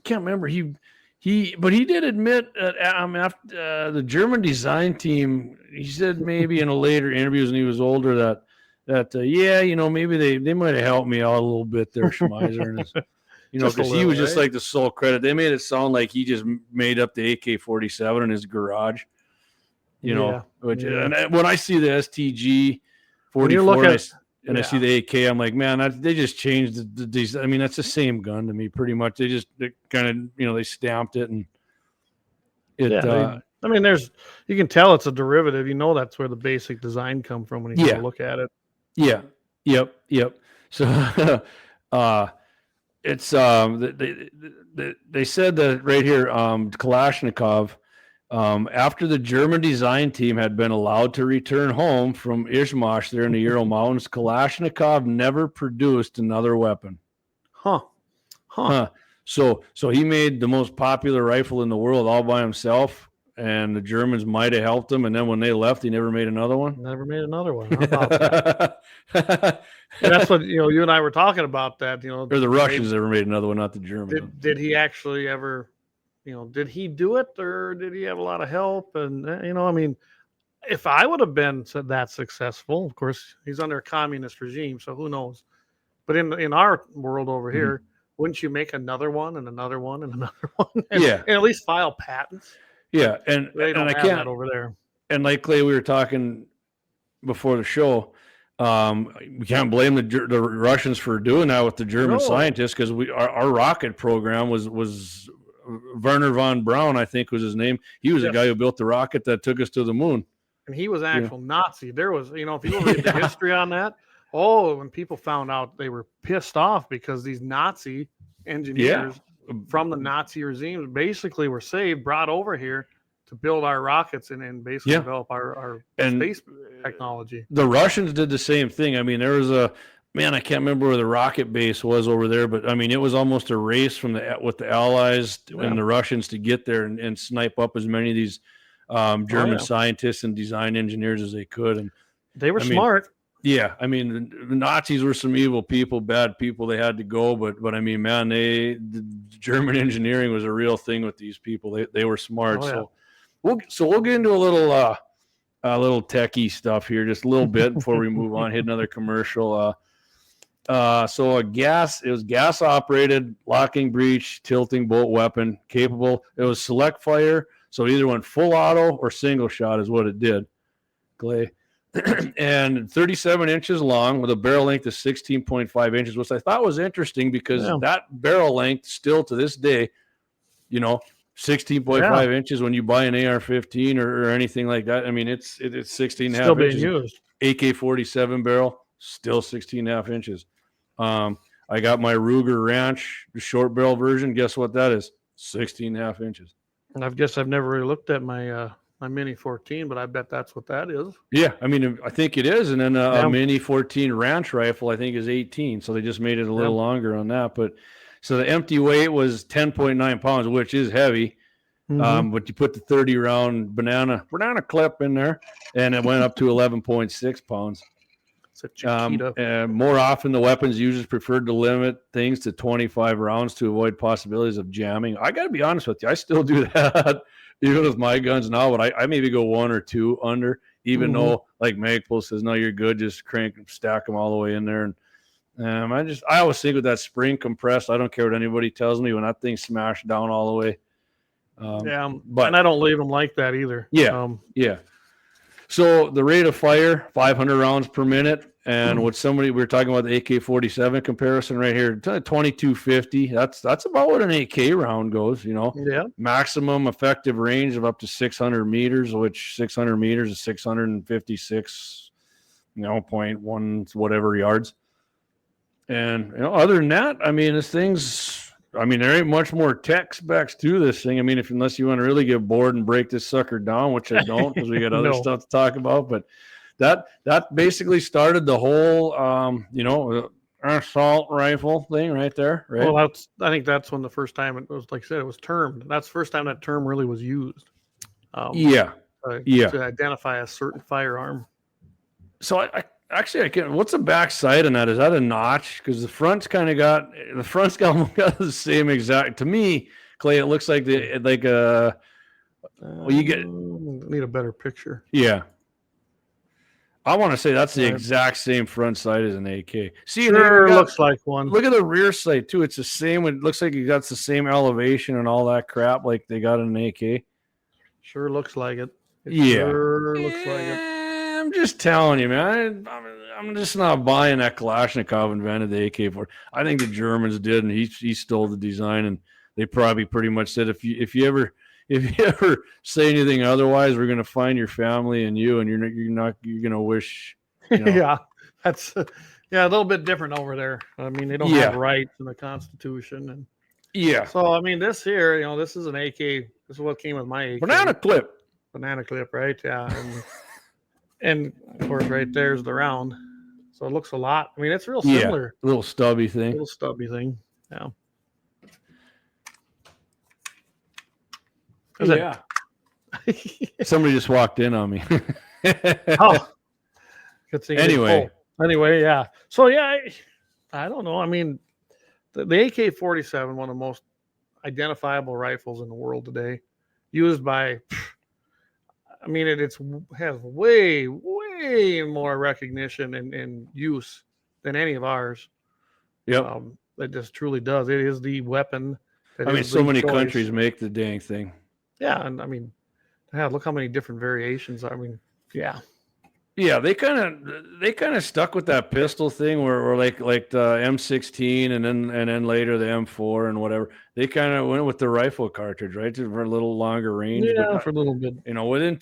can't remember. But he did admit after the German design team, he said maybe in a later interviews when he was older that maybe they might have helped me out a little bit there, Schmeiser, and his, because he was just like the sole credit. They made it sound like he just made up the AK-47 in his garage, which and when I see the STG 44 and I see the AK, I'm like, man, they just changed the design. I mean, that's the same gun to me, pretty much. They kind of, they stamped it and it. I mean, you can tell it's a derivative. That's where the basic design come from when you look at it. Yeah. Yep. So, it's they said that right here, Kalashnikov. After the German design team had been allowed to return home from Ishmash there in the Ural Mountains, Kalashnikov never produced another weapon. Huh. So he made the most popular rifle in the world all by himself, and the Germans might have helped him. And then when they left, he never made another one. Never made another one. How about that? That's what you and I were talking about. That or the Russians never made another one, not the Germans. Did he actually ever? Did he do it, or did he have a lot of help? And I mean, if I would have been that successful, of course, he's under a communist regime, so who knows? But in our world over here, wouldn't you make another one and another one and another one? And at least file patents. Yeah, and they don't have that over there. And like Clay, we were talking before the show. We can't blame the Russians for doing that with the German scientists, because our rocket program was Werner von Braun, I think was his name. He was the guy who built the rocket that took us to the moon. And he was actual Nazi. There was, if you read the history on that, when people found out, they were pissed off because these Nazi engineers from the Nazi regimes basically were brought over here to build our rockets and basically develop our space technology. The Russians did the same thing. I mean, there was I can't remember where the rocket base was over there, but I mean, it was almost a race with the Allies and the Russians to get there and snipe up as many of these German scientists and design engineers as they could. And they were smart. Yeah, I mean, the Nazis were some evil people, bad people. They had to go, but I mean, man, the German engineering was a real thing with these people. They were smart. So we'll get into a little techie stuff here, just a little bit before we move on. Hit another commercial. So it was gas operated, locking breech, tilting bolt weapon capable. It was select fire, so it either went full auto or single shot is what it did. Clay. And 37 inches long with a barrel length of 16.5 inches, which I thought was interesting because that barrel length still to this day, 16.5 inches when you buy an AR-15 or anything like that. I mean, it's 16 and a half still being inches. Used. AK-47 barrel, still 16 and a half inches. I got my Ruger Ranch, the short barrel version. Guess what that is? 16 and a half inches. And I guess I've never really looked at my Mini 14, but I bet that's what that is. Yeah, I mean, I think it is. And then a Mini 14 Ranch rifle, I think, is 18. So they just made it a little longer on that. But so the empty weight was 10.9 pounds, which is heavy. But you put the 30-round banana clip in there, and it went up to 11.6 pounds. It's a Chiquita. More often, the weapons users preferred to limit things to 25 rounds to avoid possibilities of jamming. I got to be honest with you, I still do that. Even with my guns now, but I maybe go one or two under, even though like Magpul says, no, you're good. Just stack them all the way in there. I always think with that spring compressed, I don't care what anybody tells me, when that thing smashed down all the way. But and I don't leave them like that either. Yeah. Yeah. So the rate of fire, 500 rounds per minute. And what we were talking about the AK-47 comparison right here, 2250. That's about what an AK round goes, Yeah. Maximum effective range of up to 600 meters, which 600 meters is 656, 0.1 whatever yards. And, other than that, I mean, there ain't much more tech specs to this thing. I mean, unless you want to really get bored and break this sucker down, which I don't, because we got other stuff to talk about. But that basically started the whole, assault rifle thing right there. Right. Well, I think that's when the first time it was, like I said, it was termed. That's the first time that term really was used. To identify a certain firearm. So I can't. What's the back side on that? Is that a notch? Because the front's got the same exact. To me, Clay, it looks like you get need a better picture. Yeah, I want to say that's the exact same front side as an AK. See, sure looks like one. Look at the rear sight too. It's the same. It looks like you got the same elevation and all that crap like they got in an AK. Sure looks like it. Sure looks like it. I'm just telling you, man. I'm just not buying that Kalashnikov invented the AK-47. I think the Germans did, and he stole the design, and they probably pretty much said, if you ever say anything otherwise, we're going to find your family and you, and you're going to wish. Yeah, that's a little bit different over there. I mean, they don't have rights in the Constitution, and So I mean, this here, this is an AK. This is what came with my AK. Banana clip, right? Yeah, and of course, right there's the round. So it looks a lot. I mean, it's real similar. Little stubby thing. Yeah. Yeah. Somebody just walked in on me. Oh. Good thing. Anyway, yeah. So yeah, I don't know. I mean, the AK-47, one of the most identifiable rifles in the world today, used by. I mean, it has way more recognition and use than any of ours. Yep. It just truly does. It is the weapon. So many countries make the dang thing. Yeah, and I mean, look how many different variations. I mean, yeah. Yeah, they kind of stuck with that pistol thing where like the M16 and then later the M4 and whatever. They kind of went with the rifle cartridge, right, for a little longer range. Yeah, for a little bit. Within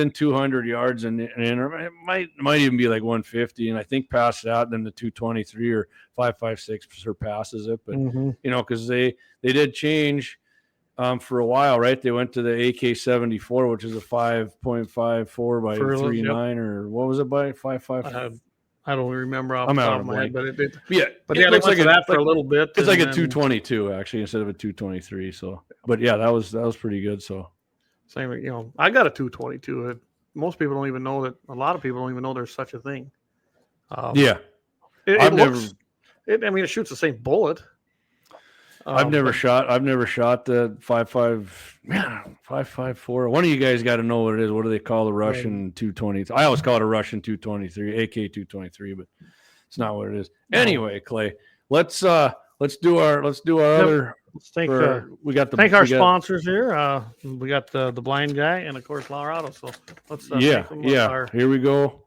200 yards, and it might even be like 150. And I think past that, then the 223 or 5.56 surpasses it. But because they did change. For a while, right? They went to the AK-74, which is a 5.54 by 3.9, or what was it by 5.5? I don't remember off the top of my head, but it looks like that for a little bit. It's like a 222 actually instead of a 223. So, but yeah, that was pretty good. So, same, I got a 222. Most people don't even know that. A lot of people don't even know there's such a thing. It shoots the same bullet. I've never shot the 5.54. One of you guys got to know what it is. What do they call the Russian 220? I always call it a Russian 223, AK-223, but it's not what it is. No. Anyway, Clay, let's do our other. Let's thank our sponsors here. We got the Blind Guy and of course Colorado. So let's here we go.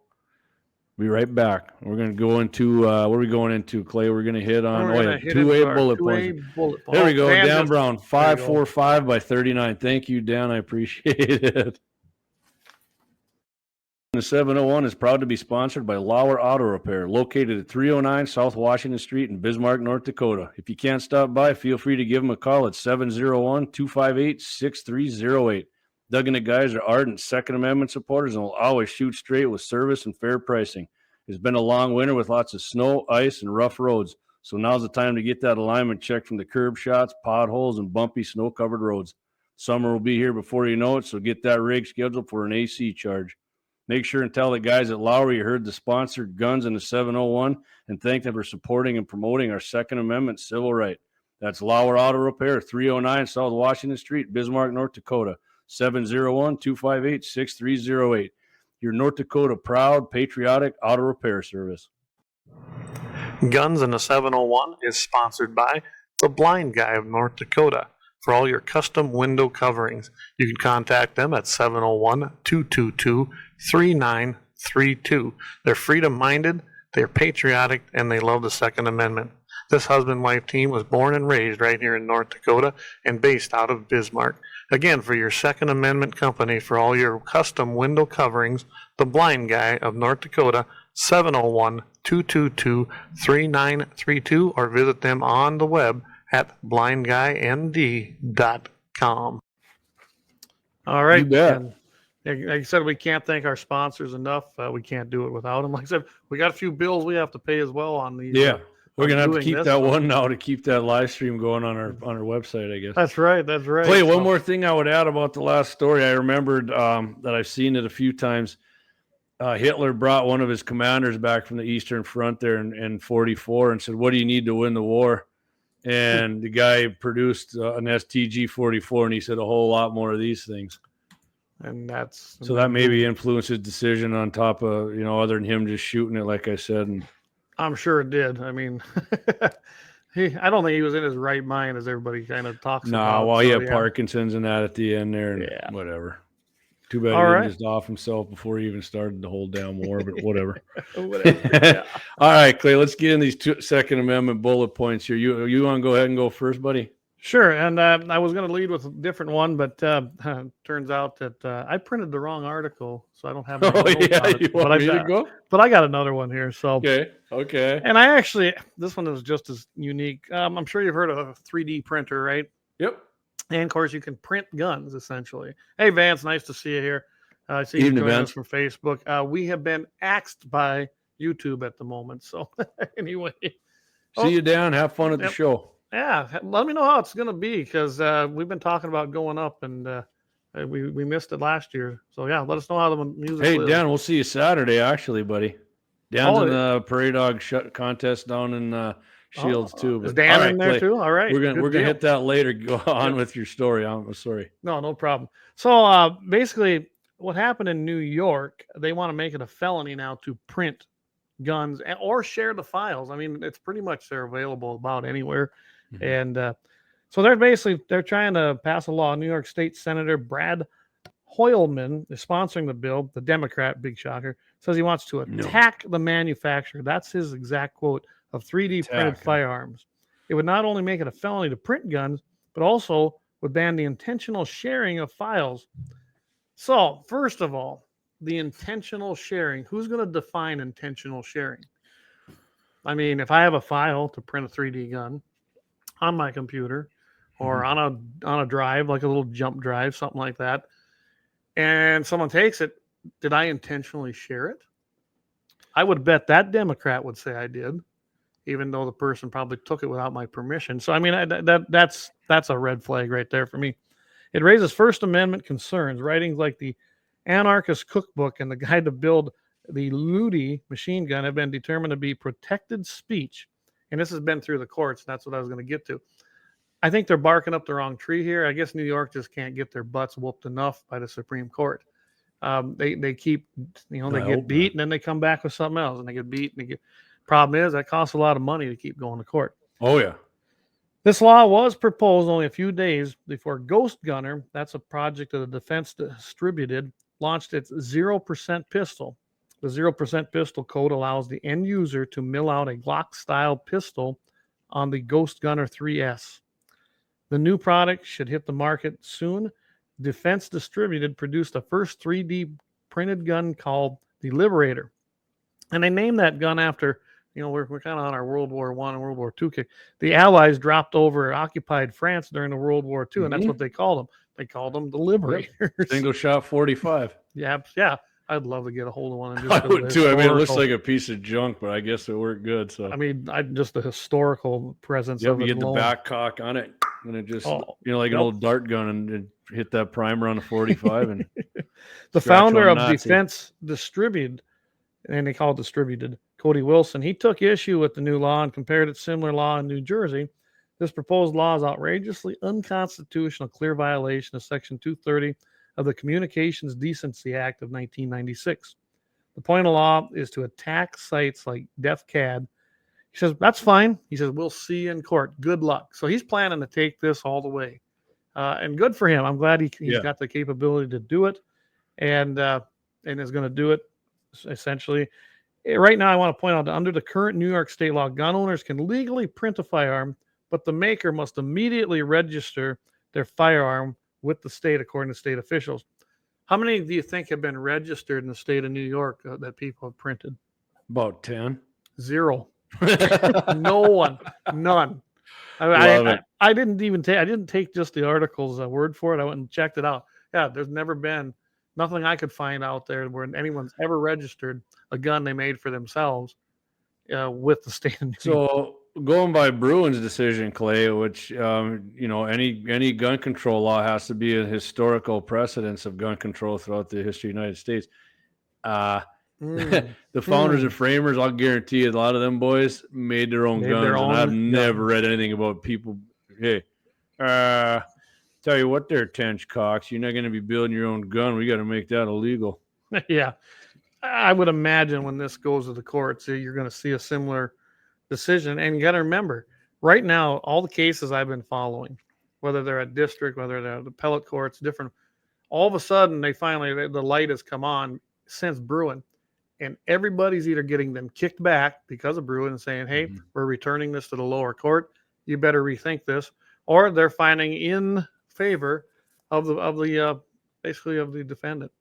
Be right back. We're going to go into what are we going into, Clay? We're going to hit on 2A bullet points. There we go. Dan Brown, 545 by 39. Thank you, Dan. I appreciate it. The 701 is proud to be sponsored by Lauer Auto Repair, located at 309 South Washington Street in Bismarck, North Dakota. If you can't stop by, feel free to give them a call at 701-258-6308. Doug and the guys are ardent Second Amendment supporters and will always shoot straight with service and fair pricing. It's been a long winter with lots of snow, ice, and rough roads, so now's the time to get that alignment checked from the curb shots, potholes, and bumpy snow-covered roads. Summer will be here before you know it, so get that rig scheduled for an AC charge. Make sure and tell the guys at Lauer you heard the sponsored guns in the 701 and thank them for supporting and promoting our Second Amendment civil right. That's Lauer Auto Repair, 309 South Washington Street, Bismarck, North Dakota. 701-258-6308. Your North Dakota proud, patriotic auto repair service. Guns in the 701 is sponsored by The Blind Guy of North Dakota. For all your custom window coverings, you can contact them at 701-222-3932. They're freedom-minded, they're patriotic, and they love the Second Amendment. This husband-wife team was born and raised right here in North Dakota and based out of Bismarck. Again, for your Second Amendment company, for all your custom window coverings, The Blind Guy of North Dakota, 701-222-3932, or visit them on the web at blindguynd.com. All right. You bet. And like I said, we can't thank our sponsors enough. We can't do it without them. Like I said, we got a few bills we have to pay as well on these. Yeah. We're going to have to doing keep this. that one now to keep that live stream going on our website, I guess. That's right. That's right. Clay, one So- more thing I would add about the last story. I remembered that I've seen it a few times. Hitler brought one of his commanders back from the Eastern Front there in 44 and said, "What do you need to win the war?" And the guy produced an STG-44, and he said a whole lot more of these things. And that's So that maybe influenced his decision on top of, other than him just shooting it, like I said. And I'm sure it did. I mean, I don't think he was in his right mind, as everybody kind of talks about. well, he So, had Parkinson's and that at the end there, and Yeah. whatever. Too bad All he right. didn't just off himself before he even started the whole damn war, but whatever. Whatever. Yeah. All right, Clay, let's get in these Second Amendment bullet points here. You want to go ahead and go first, buddy? Sure. And I was going to lead with a different one, but turns out that I printed the wrong article, so I don't have. my Oh, notes yeah. on it. You want but me to go? But I got another one here. So Okay. and I actually, this one is just as unique. I'm sure you've heard of a 3D printer, right? Yep. And of course, you can print guns essentially. Hey, Vance, nice to see you here. I see you Evening, joining Vance. us from Facebook. We have been axed by YouTube at the moment. So anyway, See you down. Have fun at the Yep. show. yeah, let me know how it's going to be because we've been talking about going up and we missed it last year. So yeah, let us know how the music. Hey, is. Dan, we'll see you Saturday, actually, buddy. Dan's Oh, in the Prairie Dog contest down in Shields too. Is But Dan all right, in there Clay, too? All right, We're good gonna deal. hit that later. Go on with your story. I'm sorry. No problem. So basically, what happened in New York, they want to make it a felony now to print guns or share the files. I mean, it's pretty much they're available about anywhere. Mhm. And so they're trying to pass a law. New York State Senator Brad Hoylman is sponsoring the bill. The Democrat, big shocker, says he wants to attack the manufacturer. That's his exact quote of 3D printed Attack 'em. firearms. It would not only make it a felony to print guns, but also would ban the intentional sharing of files. So, first of all, the intentional sharing. Who's going to define intentional sharing? I mean, if I have a file to print a 3D gun on my computer or on a drive, like a little jump drive, something like that, and someone takes it, did I intentionally share it? I would bet that Democrat would say I did, even though the person probably took it without my permission. So I mean, that's a red flag right there for me. It raises First Amendment concerns. Writings like the Anarchist Cookbook and the Guide to Build the Ludi machine gun have been determined to be protected speech. And this has been through the courts. And that's what I was going to get to. I think they're barking up the wrong tree here. I guess New York just can't get their butts whooped enough by the Supreme Court. They keep, they get beat and then they come back with something else and they get beat. And problem is that costs a lot of money to keep going to court. Oh yeah. This law was proposed only a few days before Ghost Gunner, that's a project of the Defense Distributed, launched its 0% pistol. The 0% pistol code allows the end user to mill out a Glock-style pistol on the Ghost Gunner 3S. The new product should hit the market soon. Defense Distributed produced the first 3D printed gun called the Liberator. And they named that gun after, we're kind of on our World War I and World War II kick. The Allies dropped over occupied France during the World War II, and that's what they called them. They called them the Liberators. Single shot 45. Yeah. I'd love to get a hold of one. And I just would too. I mean, it looks like a piece of junk, but I guess it worked good. So I mean, just the historical presence of you it get the alone. back cock on it, and it just like Yep. an old dart gun, and it hit that primer on a 45. And The scratch founder on of Nazi. Defense Distributed, and they call it Distributed, Cody Wilson, he took issue with the new law and compared it to similar law in New Jersey. This proposed law is outrageously unconstitutional, clear violation of Section 230 of the Communications Decency Act of 1996. The point of law is to attack sites like DefCAD He says, that's fine. He says, we'll see you in court. Good luck. So he's planning to take this all the way. And good for him. I'm glad he's got the capability to do it and is going to do it essentially. Right now, I want to point out that under the current New York state law, gun owners can legally print a firearm, but the maker must immediately register their firearm with the state, according to state officials. How many do you think have been registered in the state of New York that people have printed? About 10. 0. No one. None. I didn't even take. I didn't take just the article's word for it. I went and checked it out. Yeah, there's never been nothing I could find out there where anyone's ever registered a gun they made for themselves with the state of New York. So going by Bruin's decision, Clay, which any gun control law has to be a historical precedence of gun control throughout the history of the United States. The founders and framers, I'll guarantee you, a lot of them boys made their own guns, and I've never read anything about people. Hey, tell you what, there, Tench Cox, you're not going to be building your own gun. We got to make that illegal. Yeah, I would imagine when this goes to the courts, you're going to see a similar decision. And you got to remember, right now, all the cases I've been following, whether they're at district, whether they're at the appellate courts, different, all of a sudden they finally the light has come on since Bruin. And everybody's either getting them kicked back because of Bruin and saying, hey, we're returning this to the lower court. You better rethink this. Or they're finding in favor of the basically of the defendant.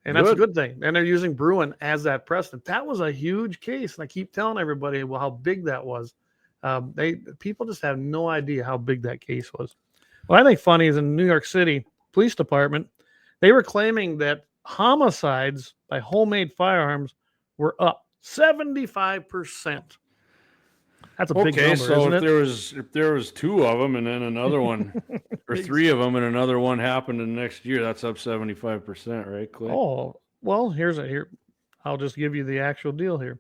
And that's a good thing. And they're using Bruin as that precedent. That was a huge case. And I keep telling everybody, well, how big that was. People just have no idea how big that case was. What I think funny is in New York City Police Department, they were claiming that homicides by homemade firearms were up 75%. That's a big number, so isn't if there was 2 of them and then another one or 3 of them and another one happened in the next year, that's up 75%, right, Clay? Oh, well, here. I'll just give you the actual deal here.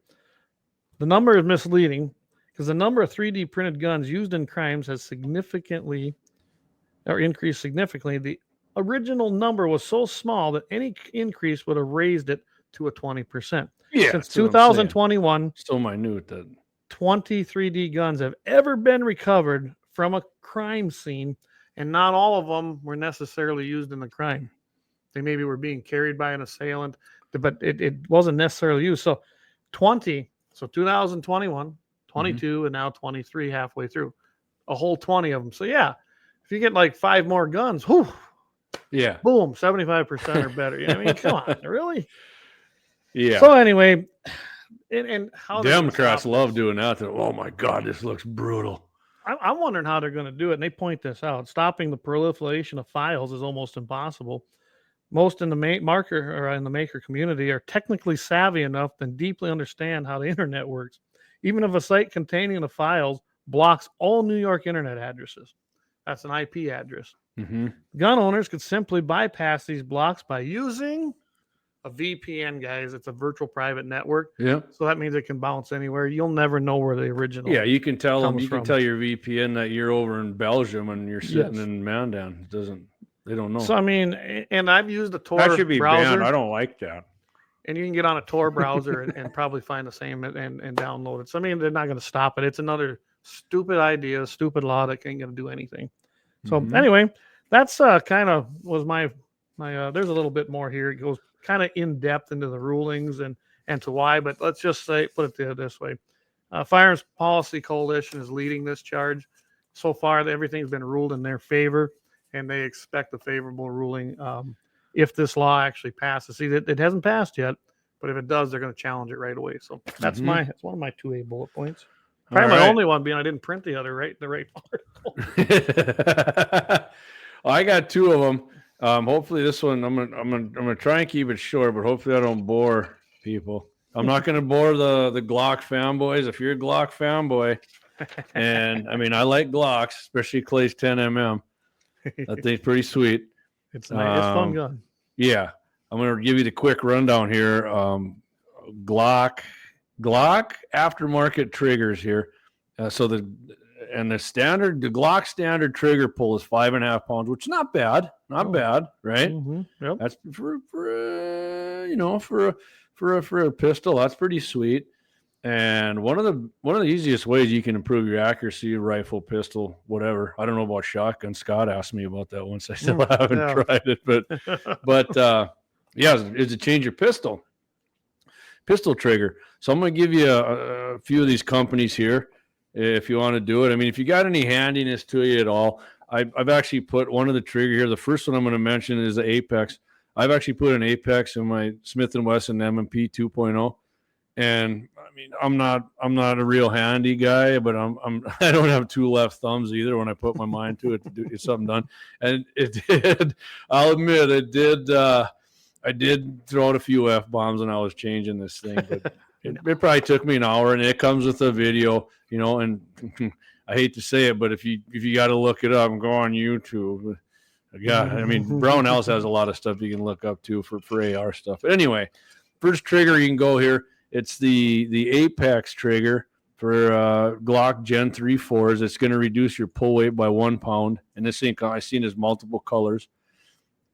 The number is misleading because the number of 3D printed guns used in crimes has increased significantly. The original number was so small that any increase would have raised it to a 20%. Yeah, since 2021, so minute that 20 3D guns have ever been recovered from a crime scene, and not all of them were necessarily used in the crime. They maybe were being carried by an assailant, but it wasn't necessarily used. So 2021, 22, and now 23 halfway through. A whole 20 of them. So yeah, if you get like 5 more guns, whew, yeah, boom, 75% or better. I mean, come on, really? Yeah. So anyway, and how Democrats love doing that. Oh my God, this looks brutal. I'm wondering how they're going to do it. And they point this out. Stopping the proliferation of files is almost impossible. Most in the maker community are technically savvy enough and deeply understand how the internet works. Even if a site containing the files blocks all New York internet addresses, that's an IP address. Gun owners could simply bypass these blocks by using a VPN, guys. It's a virtual private network. Yeah. So that means it can bounce anywhere. You'll never know where the original. Yeah, you can tell them. You from. can tell your VPN that you're over in Belgium and you're sitting in Mandan. They don't know. So I mean, and I've used the Tor that should be browser. banned. I don't like that. And you can get on a Tor browser and probably find the same and download it. So I mean, they're not going to stop it. It's another stupid idea, stupid law that ain't going to do anything. So anyway, that's kind of was my there's a little bit more here. It goes kind of in depth into the rulings and to why, but let's just put it this way. Firearms Policy Coalition is leading this charge. So far, everything's been ruled in their favor, and they expect a favorable ruling if this law actually passes. See, it hasn't passed yet, but if it does, they're going to challenge it right away. So that's that's one of my 2A bullet points. Probably my only one being I didn't print the right article. Well, I got 2 of them. Hopefully this one I'm gonna try and keep it short, but hopefully I don't bore people. I'm not gonna bore the Glock fanboys. If you're a Glock fanboy, and I mean I like Glocks, especially Clay's 10mm. That thing's pretty sweet. It's nice. It's a fun gun. Yeah, I'm gonna give you the quick rundown here. Glock aftermarket triggers here. The Glock standard trigger pull is 5.5 pounds, which is not bad, bad, right? Yep. That's for a pistol. That's pretty sweet. And one of the easiest ways you can improve your accuracy, rifle, pistol, whatever. I don't know about shotgun. Scott asked me about that once. I still haven't yeah. tried it, but yeah, is to change your pistol trigger. So I'm going to give you a few of these companies here if you want to do it. I mean, if you got any handiness to you at all, I've actually put one of the trigger here. The first one I'm going to mention is the Apex. I've actually put an Apex in my Smith & Wesson M&P 2.0. And I mean, I'm not a real handy guy, but I don't have two left thumbs either when I put my mind to it to get something done. And it did, I'll admit it did. I did throw out a few F-bombs when I was changing this thing, but it probably took me an hour, and it comes with a video, and I hate to say it, but if you got to look it up and go on YouTube, yeah, I mean, Brownells has a lot of stuff you can look up too for AR stuff. But anyway, first trigger you can go here. It's the Apex trigger for Glock Gen 3 4s. It's going to reduce your pull weight by 1 pound. And this thing I've seen is multiple colors.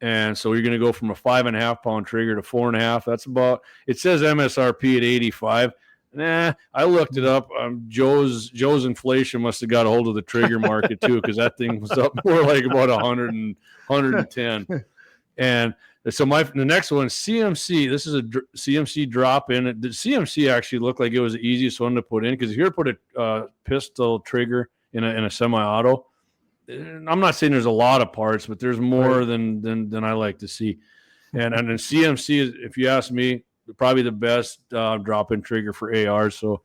And so you're going to go from a 5.5 pound trigger to 4.5. That's about, it says MSRP at 85. Nah, I looked it up. Joe's inflation must have got a hold of the trigger market too, because that thing was up more like about 100 and 110. And so the next one, CMC. This is a CMC drop in. The CMC actually looked like it was the easiest one to put in, because if you were to put a pistol trigger in a semi-auto, I'm not saying there's a lot of parts, but there's more than I like to see. And then CMC is, if you ask me, probably the best drop-in trigger for AR. So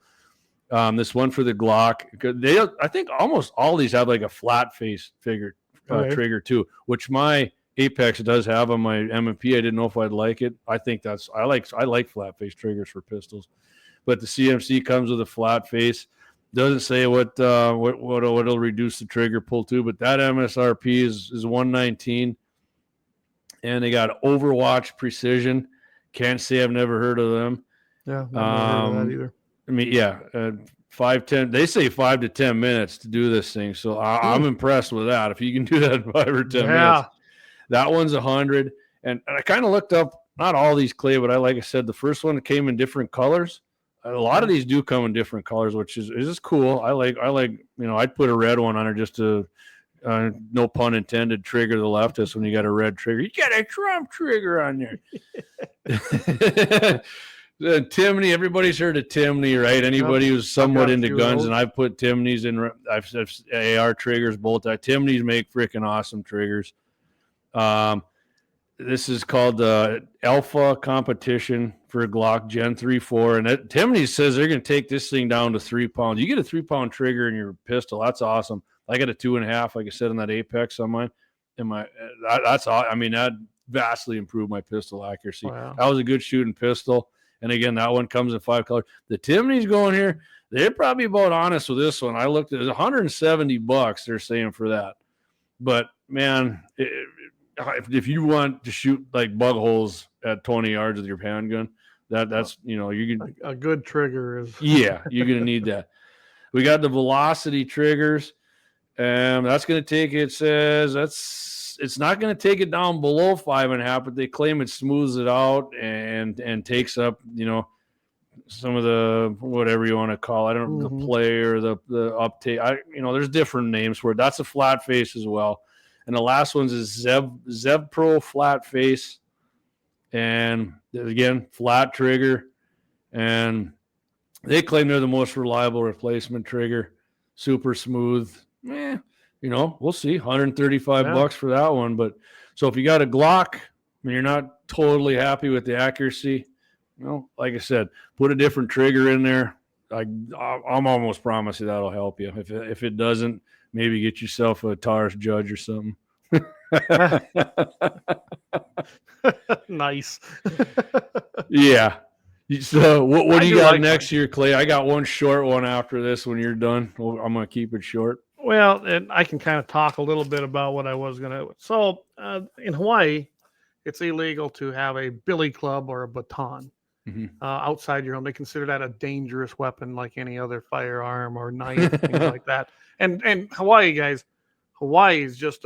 this one for the Glock, I think almost all these have like a flat face trigger too, which my Apex does have on my M&P. I didn't know if I'd like it. I think I like flat face triggers for pistols, but the CMC comes with a flat face. Doesn't say what it'll reduce the trigger pull to, but that MSRP is 119, and they got Overwatch Precision. Can't say I've never heard of them. Yeah, I've never heard of that either. I mean, yeah, 5-10. They say 5 to 10 minutes to do this thing, so I'm impressed with that. If you can do that in 5 or 10 minutes, that one's 100. And I kind of looked up not all these, Clay, but like I said, the first one came in different colors. A lot of these do come in different colors, which is just cool. I like I'd put a red one on there just to no pun intended, trigger the leftist when you got a red trigger. You got a Trump trigger on there. Timney, everybody's heard of Timney, right? Anybody who's somewhat into guns, and I've put Timneys in. I've AR triggers, bolt. Timneys make freaking awesome triggers. This is called the Alpha Competition for Glock Gen 3 4, and Timney says they're going to take this thing down to 3 pounds. You get a 3 pound trigger in your pistol, that's awesome. I got a 2.5, like I said, on that Apex on mine. That vastly improved my pistol accuracy. Wow. That was a good shooting pistol. And again, that one comes in 5 colors. The Timneys going here, they're probably about honest with this one. I looked at it, $170 they're saying for that. But man, if you want to shoot like bug holes at 20 yards with your handgun, that's you can, a good trigger is you're gonna need that. We got the Velocity triggers, and that's gonna take it. Says it's not gonna take it down below 5.5, but they claim it smooths it out and takes up some of the whatever you want to call it. I don't know, the play or the uptake. There's different names for it. That's a flat face as well. And the last one's is Zev Pro flat face. And again, flat trigger. And they claim they're the most reliable replacement trigger. Super smooth. We'll see. $135 for that one. But so if you got a Glock and you're not totally happy with the accuracy, like I said, put a different trigger in there. I'm almost promise you that'll help you. If it doesn't, maybe get yourself a Taurus Judge or something. Nice. Yeah. So what do you got next year, Clay? I got one short one after this when you're done. I'm going to keep it short. Well, and I can kind of talk a little bit about what I was going to. So in Hawaii, it's illegal to have a billy club or a baton outside your home. They consider that a dangerous weapon like any other firearm or knife, things like that. And Hawaii, guys, Hawaii is just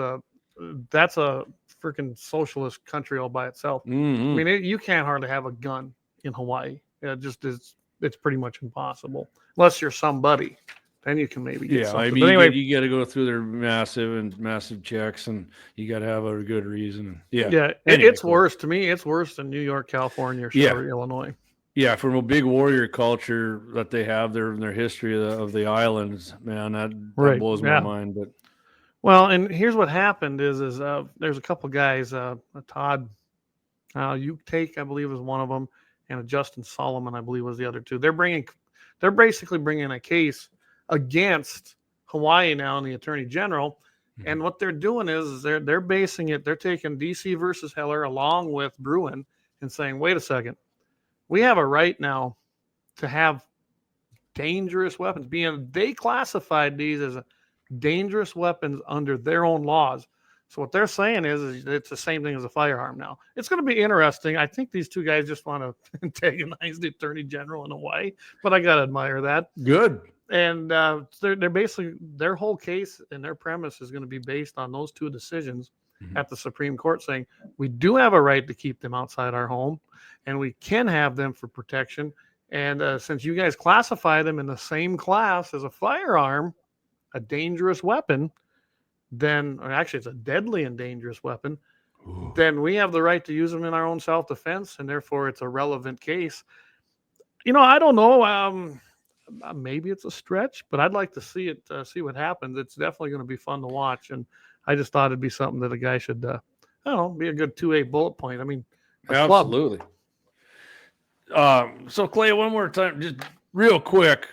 that's a freaking socialist country all by itself. I mean, you can't hardly have a gun in Hawaii. It just is. it's pretty much impossible unless you're somebody. Then you can maybe get Yeah, something. I But mean, anyway, you got to go through their massive checks, and you got to have a good reason. Yeah, it's cool. worse to me. It's worse than New York, California, or Illinois. Yeah, from a big warrior culture that they have in their history of the islands, man, that blows my mind. But well, and here's what happened is there's a couple guys, Todd Utake, I believe, is one of them, and a Justin Solomon, I believe, was the other two. They're basically bringing a case against Hawaii now and the Attorney General. Mm-hmm. And what they're doing is they're basing it. They're taking DC versus Heller along with Bruin and saying, wait a second, we have a right now to have dangerous weapons. They classified these as dangerous weapons under their own laws. So what they're saying is it's the same thing as a firearm now. It's going to be interesting. I think these two guys just want to antagonize the Attorney General in Hawaii, but I got to admire that. Good. And they're basically, their whole case and their premise is going to be based on those two decisions at the Supreme Court saying we do have a right to keep them outside our home and we can have them for protection. And since you guys classify them in the same class as a firearm, a dangerous weapon, then, or actually it's a deadly and dangerous weapon, then we have the right to use them in our own self-defense, and therefore it's a relevant case. I don't know. Maybe it's a stretch, but I'd like to see it, see what happens. It's definitely going to be fun to watch, and I just thought it'd be something that a guy should, I don't know, be a good 2A bullet point. I mean, absolutely. So Clay, one more time, just real quick.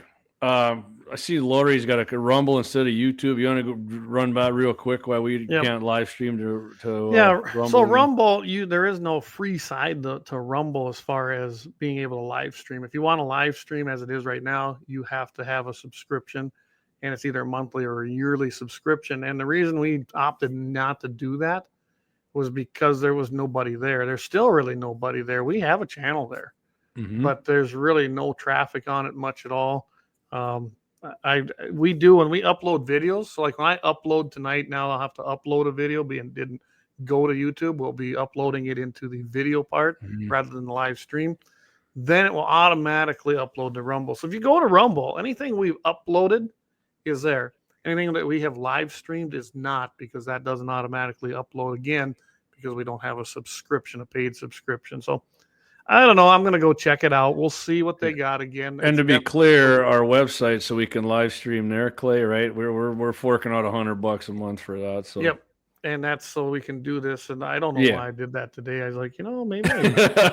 I see Lori's got a Rumble instead of YouTube. You want to go run by real quick while we can't live stream to Rumble? So Rumble, there is no free side to Rumble as far as being able to live stream. If you want to live stream as it is right now, you have to have a subscription, and it's either a monthly or a yearly subscription. And the reason we opted not to do that was because there was nobody there. There's still really nobody there. We have a channel there, but there's really no traffic on it much at all. We do when we upload videos. So like when I upload tonight, now I'll have to upload a video and didn't go to YouTube. We'll be uploading it into the video part rather than the live stream. Then it will automatically upload to Rumble. So if you go to Rumble, anything we've uploaded is there. Anything that we have live streamed is not, because that doesn't automatically upload again because we don't have a subscription, a paid subscription. So I don't know. I'm going to go check it out. We'll see what they got again. And to be clear, our website, so we can live stream there, Clay, right? We're forking out $100 a month for that. So yep. And that's so we can do this. And I don't know why I did that today. I was like, maybe.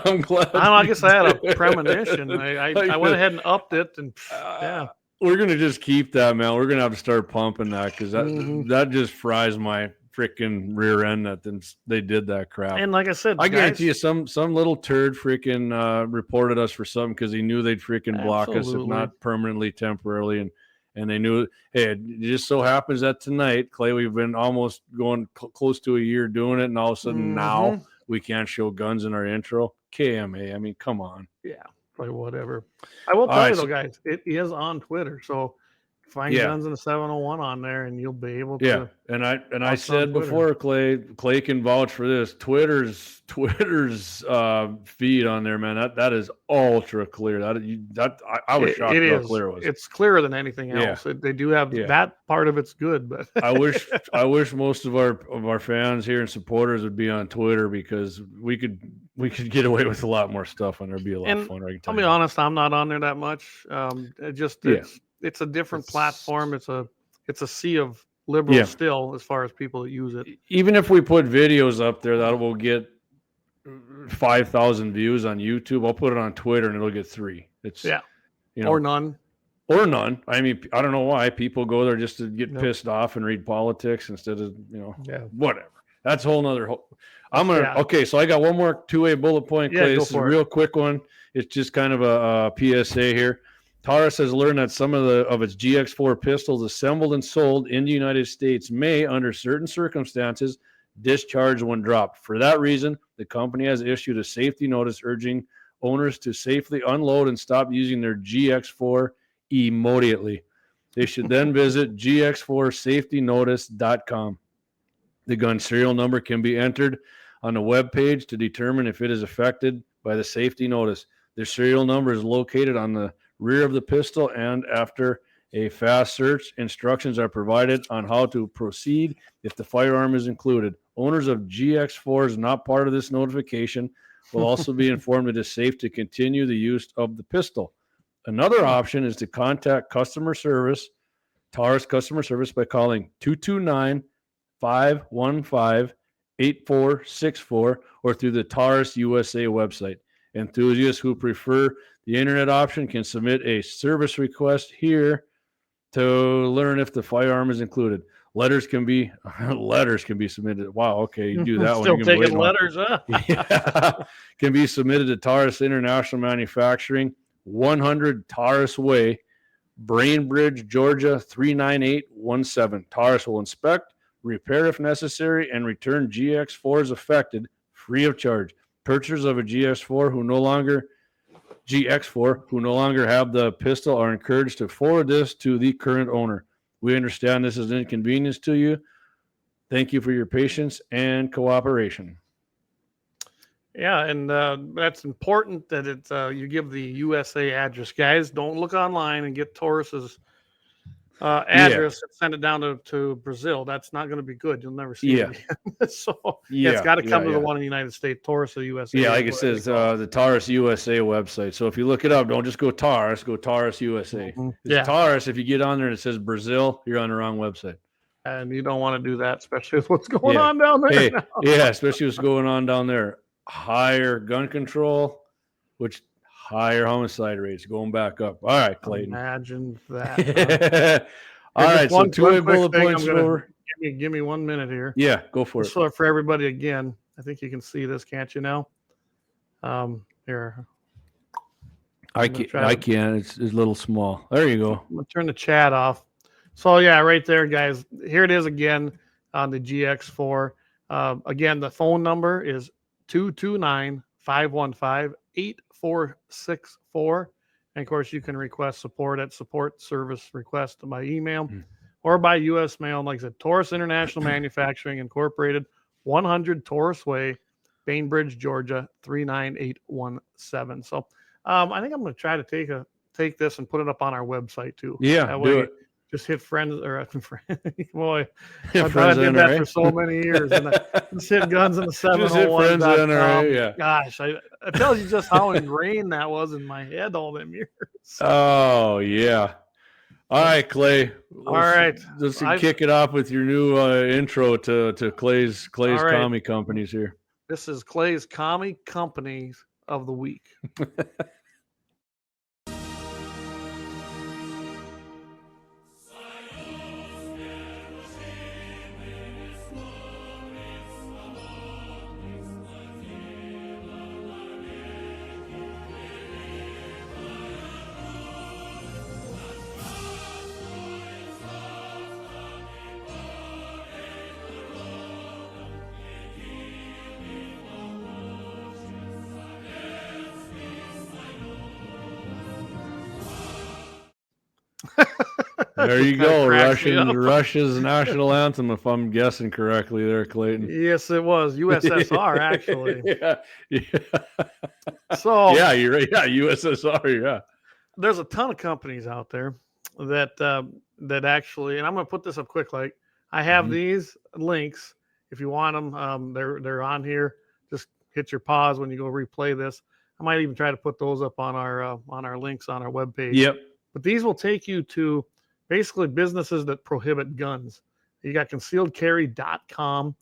I'm glad. I guess I had a premonition. I went ahead and upped it, and we're going to just keep that, man. We're going to have to start pumping that because that just fries my freaking rear end that they did that crap. And like I said, I guarantee you some little turd freaking reported us for something because he knew they'd freaking block us, if not permanently, temporarily. And they knew, hey, it just so happens that tonight, Clay, we've been almost going close to a year doing it, and all of a sudden now we can't show guns in our intro. KMA, I mean, come on. Yeah, like whatever. I will tell you though, guys, it is on Twitter, so find Guns in the 701 on there, and you'll be able to. Yeah, and I said before, Clay can vouch for this. Twitter's feed on there, man. That is ultra clear. I was shocked how clear it was. It's clearer than anything else. Yeah. They do have that part of it's good, but I wish most of our fans here and supporters would be on Twitter because we could get away with a lot more stuff on there. It'd be a lot of fun. I'll be honest, I'm not on there that much. It's a different platform. It's a sea of liberals still, as far as people that use it. Even if we put videos up there, that will get 5,000 views on YouTube. I'll put it on Twitter and it'll get 3. It's or none. Or none. I mean, I don't know why people go there just to get pissed off and read politics instead of whatever. That's a whole nother. Okay. So I got one more 2A bullet point. Clay. This is a real quick one. It's just kind of a PSA here. Taurus has learned that some of its GX4 pistols assembled and sold in the United States may, under certain circumstances, discharge when dropped. For that reason, the company has issued a safety notice urging owners to safely unload and stop using their GX4 immediately. They should then visit gx4safetynotice.com. The gun serial number can be entered on the web page to determine if it is affected by the safety notice. The serial number is located on the rear of the pistol, and after a fast search, instructions are provided on how to proceed if the firearm is included. Owners of GX4s not part of this notification will also be informed it is safe to continue the use of the pistol. Another option is to contact customer service, Taurus customer service, by calling 229-515-8464 or through the Taurus USA website. Enthusiasts who prefer the internet option can submit a service request here to learn if the firearm is included. Letters can be submitted. Wow, okay, you do that one. Still taking letters, huh? Yeah. Can be submitted to Taurus International Manufacturing, 100 Taurus Way, Bainbridge, Georgia 39817. Taurus will inspect, repair if necessary, and return GX4s affected free of charge. Purchasers of a GX4 who no longer have the pistol are encouraged to forward this to the current owner. We understand this is an inconvenience to you. Thank you for your patience and cooperation. Yeah, and that's important that it's you give the USA address, guys. Don't look online and get Taurus's address and send it down to Brazil. That's not going to be good. You'll never see it again. So it's got to come to the one in the United States, Taurus of USA. Yeah, like it says, the Taurus USA website. So if you look it up, don't just go Taurus, go Taurus USA. It's Taurus. If you get on there and it says Brazil, you're on the wrong website. And you don't want to do that, especially with what's going on down there. Especially what's going on down there. Higher gun control, which higher homicide rates going back up. All right, Clayton. Imagine that. All right, so two bullet points over. Give me 1 minute here. Yeah, go for it. So for everybody again, I think you can see this, can't you now? Here. I can. It's a little small. There you go. I'm gonna turn the chat off. So yeah, right there, guys. Here it is again on the GX4. Again, the phone number is 229-515-8464. And of course, you can request support at support service request by email or by U.S. mail. Like I said, Taurus International Manufacturing Incorporated, 100 Taurus Way, Bainbridge, Georgia 39817. So I think I'm going to try to take this and put it up on our website too. Yeah, that do way, it. Just hit friends or boy, I did that for so many years. And just hit guns in the 701.com. Yeah. Gosh, it tells you just how ingrained that was in my head all them years. Oh yeah. All right, Clay. Let's kick it off with your new intro to Clay's Commie Companies here. This is Clay's Commie Companies of the Week. There you go. Russia's national anthem, if I'm guessing correctly there, Clayton. Yes, it was. USSR, actually. Yeah. So yeah, you're right. Yeah, USSR, yeah. There's a ton of companies out there that actually, and I'm going to put this up quick. Like I have these links. If you want them, they're on here. Just hit your pause when you go replay this. I might even try to put those up on our links on our webpage. Yep. But these will take you to basically businesses that prohibit guns. You got concealedcarry.com,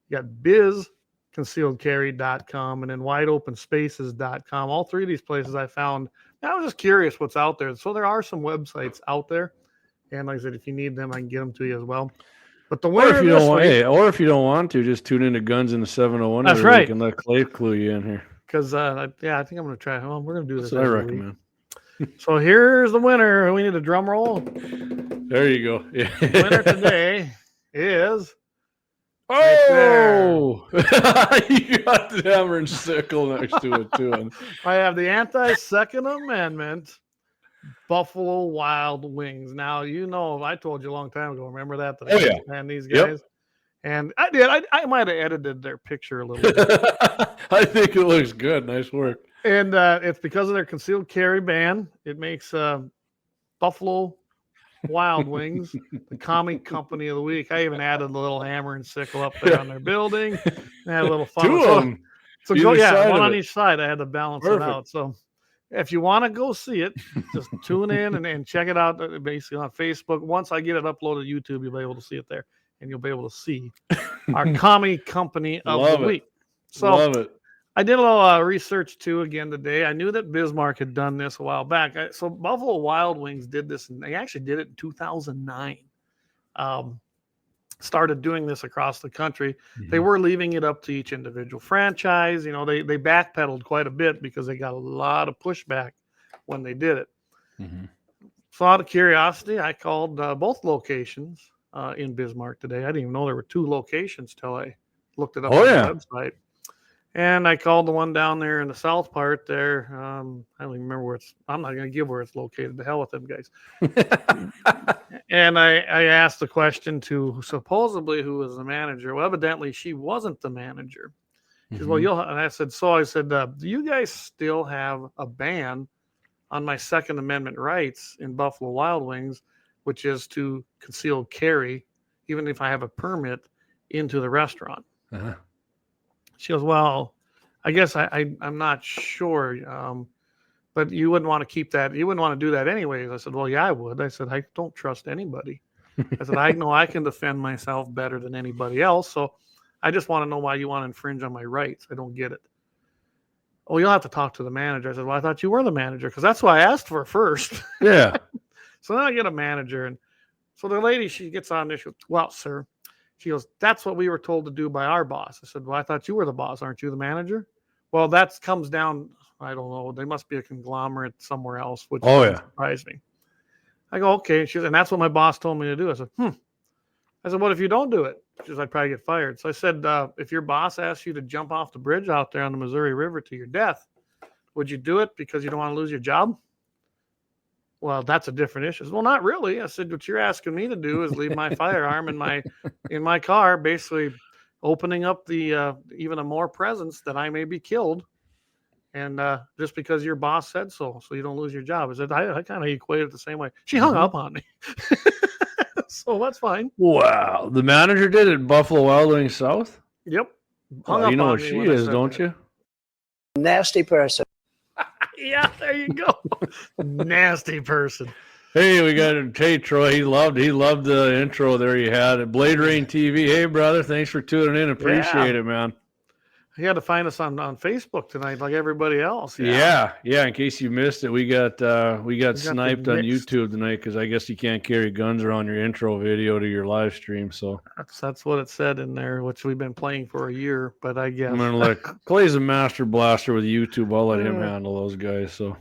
you got bizconcealedcarry.com, and then wideopenspaces.com. All three of these places I found. I was just curious what's out there. So there are some websites out there. And like I said, if you need them, I can get them to you as well. But the winner, or if you don't want to, just tune into Guns in the 701. That's right. And let Clay clue you in here. Because I think I'm going to try. Well, we're going to do this. That's what I recommend. So here's the winner. We need a drum roll. There you go. Yeah. The winner today is. Oh, you got the hammer and sickle next to it too. I have the anti-Second Amendment Buffalo Wild Wings. Now I told you a long time ago. Remember that? And these guys. Yep. And I did. I might have edited their picture a little bit. I think it looks good. Nice work. And it's because of their concealed carry ban. It makes Buffalo Wild Wings the comic company of the week. I even added a little hammer and sickle up there on their building. And had a little fun. Two of them. So Either yeah, side one of on it. each side. I had to balance it Perfect. out. So if you want to go see it, just tune in and check it out basically on Facebook. Once I get it uploaded to YouTube, you'll be able to see it there. And you'll be able to see our comic company of Love the it. week. So Love it. I did a little research too again today. I knew that Bismarck had done this a while back. So Buffalo Wild Wings did this, and they actually did it in 2009. Started doing this across the country. They were leaving it up to each individual franchise. You know, they backpedaled quite a bit because they got a lot of pushback when they did it. So out of curiosity, I called both locations in Bismarck today. I didn't even know there were 2 locations till I looked it up on the website. And I called the one down there in the south part there. I don't even remember where it's. I'm not going to give where it's located. The hell with them guys. And I asked the question to supposedly who was the manager. Well, evidently she wasn't the manager. She said, well, and I said, do you guys still have a ban on my Second Amendment rights in Buffalo Wild Wings, which is to conceal carry, even if I have a permit, into the restaurant? She goes, well, I guess I'm not sure, but you wouldn't want to keep that. You wouldn't want to do that anyways. I said, well, yeah, I would. I said, I don't trust anybody. I said, I know I can defend myself better than anybody else. So I just want to know why you want to infringe on my rights. I don't get it. Oh, you'll have to talk to the manager. I said, well, I thought you were the manager because that's why I asked for first. Yeah. So then I get a manager. And so the lady, she gets on there. She goes, well, sir. She goes, that's what we were told to do by our boss. I said, well, I thought you were the boss. Aren't you the manager? Well, that comes down, I don't know. They must be a conglomerate somewhere else, which surprised me. I go, okay. She goes, and that's what my boss told me to do. I said, I said, what if you don't do it? She says, I'd probably get fired. So I said, if your boss asks you to jump off the bridge out there on the Missouri River to your death, would you do it because you don't want to lose your job? Well, that's a different issue. I said, well, not really. I said, what you're asking me to do is leave my firearm in my car, basically opening up the even a more presence that I may be killed. And just because your boss said so you don't lose your job. I said, I kind of equate it the same way. She hung up on me. So that's fine. Wow. The manager did it in Buffalo Wild Wings South? Yep. You know what she is, don't you? Nasty person. Yeah, there you go. Nasty person. Hey, we got hey Troy. He loved the intro there you had at Blade Rain TV. Hey brother, thanks for tuning in. Appreciate it, man. You had to find us on Facebook tonight, like everybody else. Yeah. In case you missed it, we got sniped on YouTube tonight because I guess you can't carry guns around your intro video to your live stream. So that's what it said in there, which we've been playing for a year. But I guess I'm gonna let Clay's a master blaster with YouTube. I'll let him handle those guys. So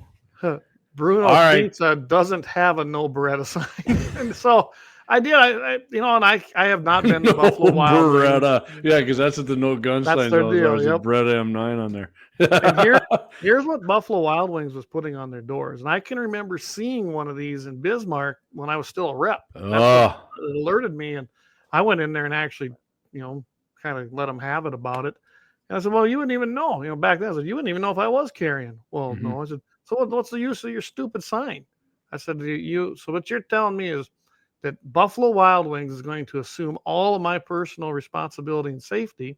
Bruno Pizza doesn't have a no Beretta sign, and so. I did, and I have not been to Buffalo Wild Wings. Yeah, because that's what the no gun sign is. Their deal. Yep. Beretta M9 on there. And here's what Buffalo Wild Wings was putting on their doors, and I can remember seeing one of these in Bismarck when I was still a rep. It alerted me, and I went in there and actually, kind of let them have it about it. And I said, "Well, you wouldn't even know." Back then I said, "You wouldn't even know if I was carrying." Well, no. I said, "So what's the use of your stupid sign?" I said, So what you're telling me is that Buffalo Wild Wings is going to assume all of my personal responsibility and safety.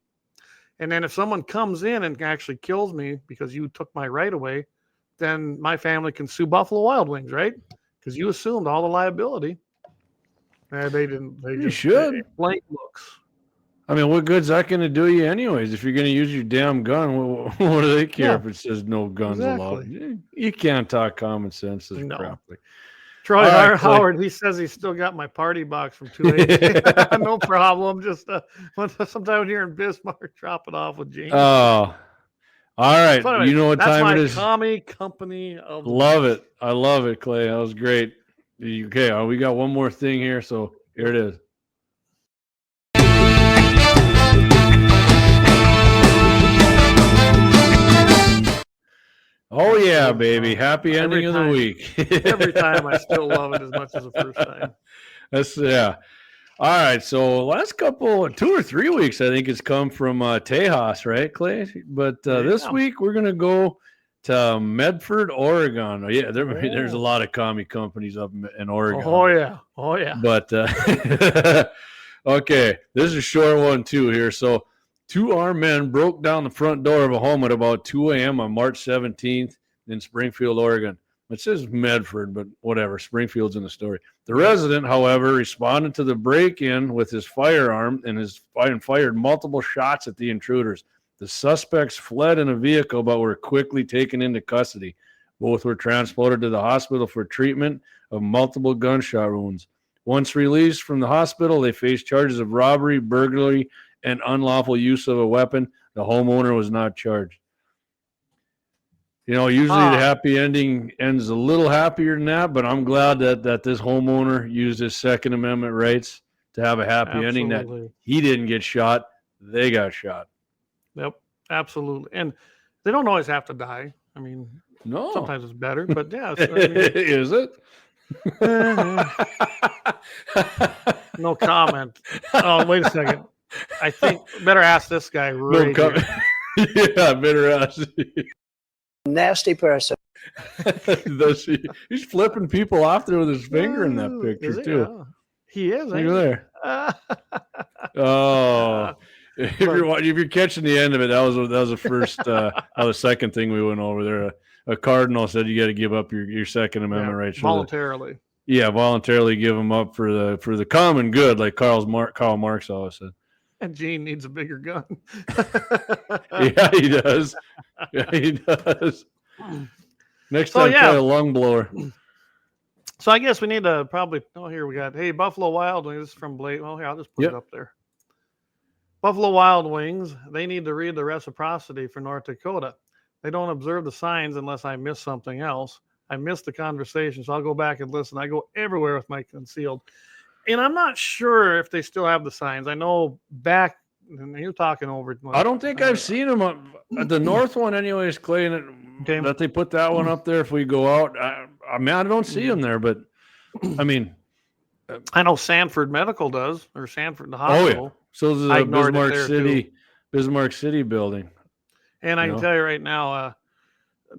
And then if someone comes in and actually kills me because you took my right away, then my family can sue Buffalo Wild Wings, right? Because you assumed all the liability. They didn't. They should. Blank looks. I mean, what good's that going to do you anyways? If you're going to use your damn gun, what do they care if it says no guns allowed? You can't talk common sense this crap. Troy Howard, he says he's still got my party box from 280. No problem. Just sometime here in Bismarck, drop it off with James. Oh, all right. So anyway, you know what time it is? That's my commie company of the Love it. I love it, Clay. That was great. Okay, we got one more thing here. So here it is. Oh, yeah, baby. Happy ending of the week. Every time I still love it as much as the first time. Yeah. All right. So last 2 or 3 weeks, I think it's come from Tejas, right, Clay? But this week we're going to go to Medford, Oregon. Oh, yeah, there's a Oh. lot of commie companies up in Oregon. Oh yeah. Oh yeah. But okay, this is a short one too here. So, two armed men broke down the front door of a home at about 2 a.m. on March 17th in Springfield, Oregon. It says Medford, but whatever. Springfield's in the story. The resident, however, responded to the break-in with his firearm and fired multiple shots at the intruders. The suspects fled in a vehicle but were quickly taken into custody. Both were transported to the hospital for treatment of multiple gunshot wounds. Once released from the hospital, they faced charges of robbery, burglary, and unlawful use of a weapon. The homeowner was not charged. Usually the happy ending ends a little happier than that, but I'm glad that this homeowner used his Second Amendment rights to have a happy ending, that he didn't get shot, they got shot. Yep, absolutely. And they don't always have to die. I mean, no, sometimes it's better, but yeah. Is it? No comment. Oh, wait a second. I think better ask this guy. No comment. Yeah, better ask. Nasty person. He's flipping people off there with his finger in that picture too. Oh, he is. Look there. Oh, if you're catching the end of it, that was the first. The second thing we went over there. A cardinal said you got to give up your Second Amendment rights voluntarily. Voluntarily give them up for the common good, like Karl Marx always said. And Gene needs a bigger gun. Yeah, he does. Yeah, he does. Next time, try a lung blower. So I guess we need to probably. Oh, here we got. Hey, Buffalo Wild Wings. This is from Blake. Oh, here, I'll just put it up there. Buffalo Wild Wings. They need to read the reciprocity for North Dakota. They don't observe the signs unless I miss something else. I missed the conversation, so I'll go back and listen. I go everywhere with my concealed. And I'm not sure if they still have the signs. I know back, and you're talking over. I don't think I've seen them at the north one, anyways, Clay. That they put that one up there if we go out. I mean, I don't see them there, but I mean, I know Sanford Medical does, or Sanford the hospital. Oh yeah, so the Bismarck City building. And I can tell you right now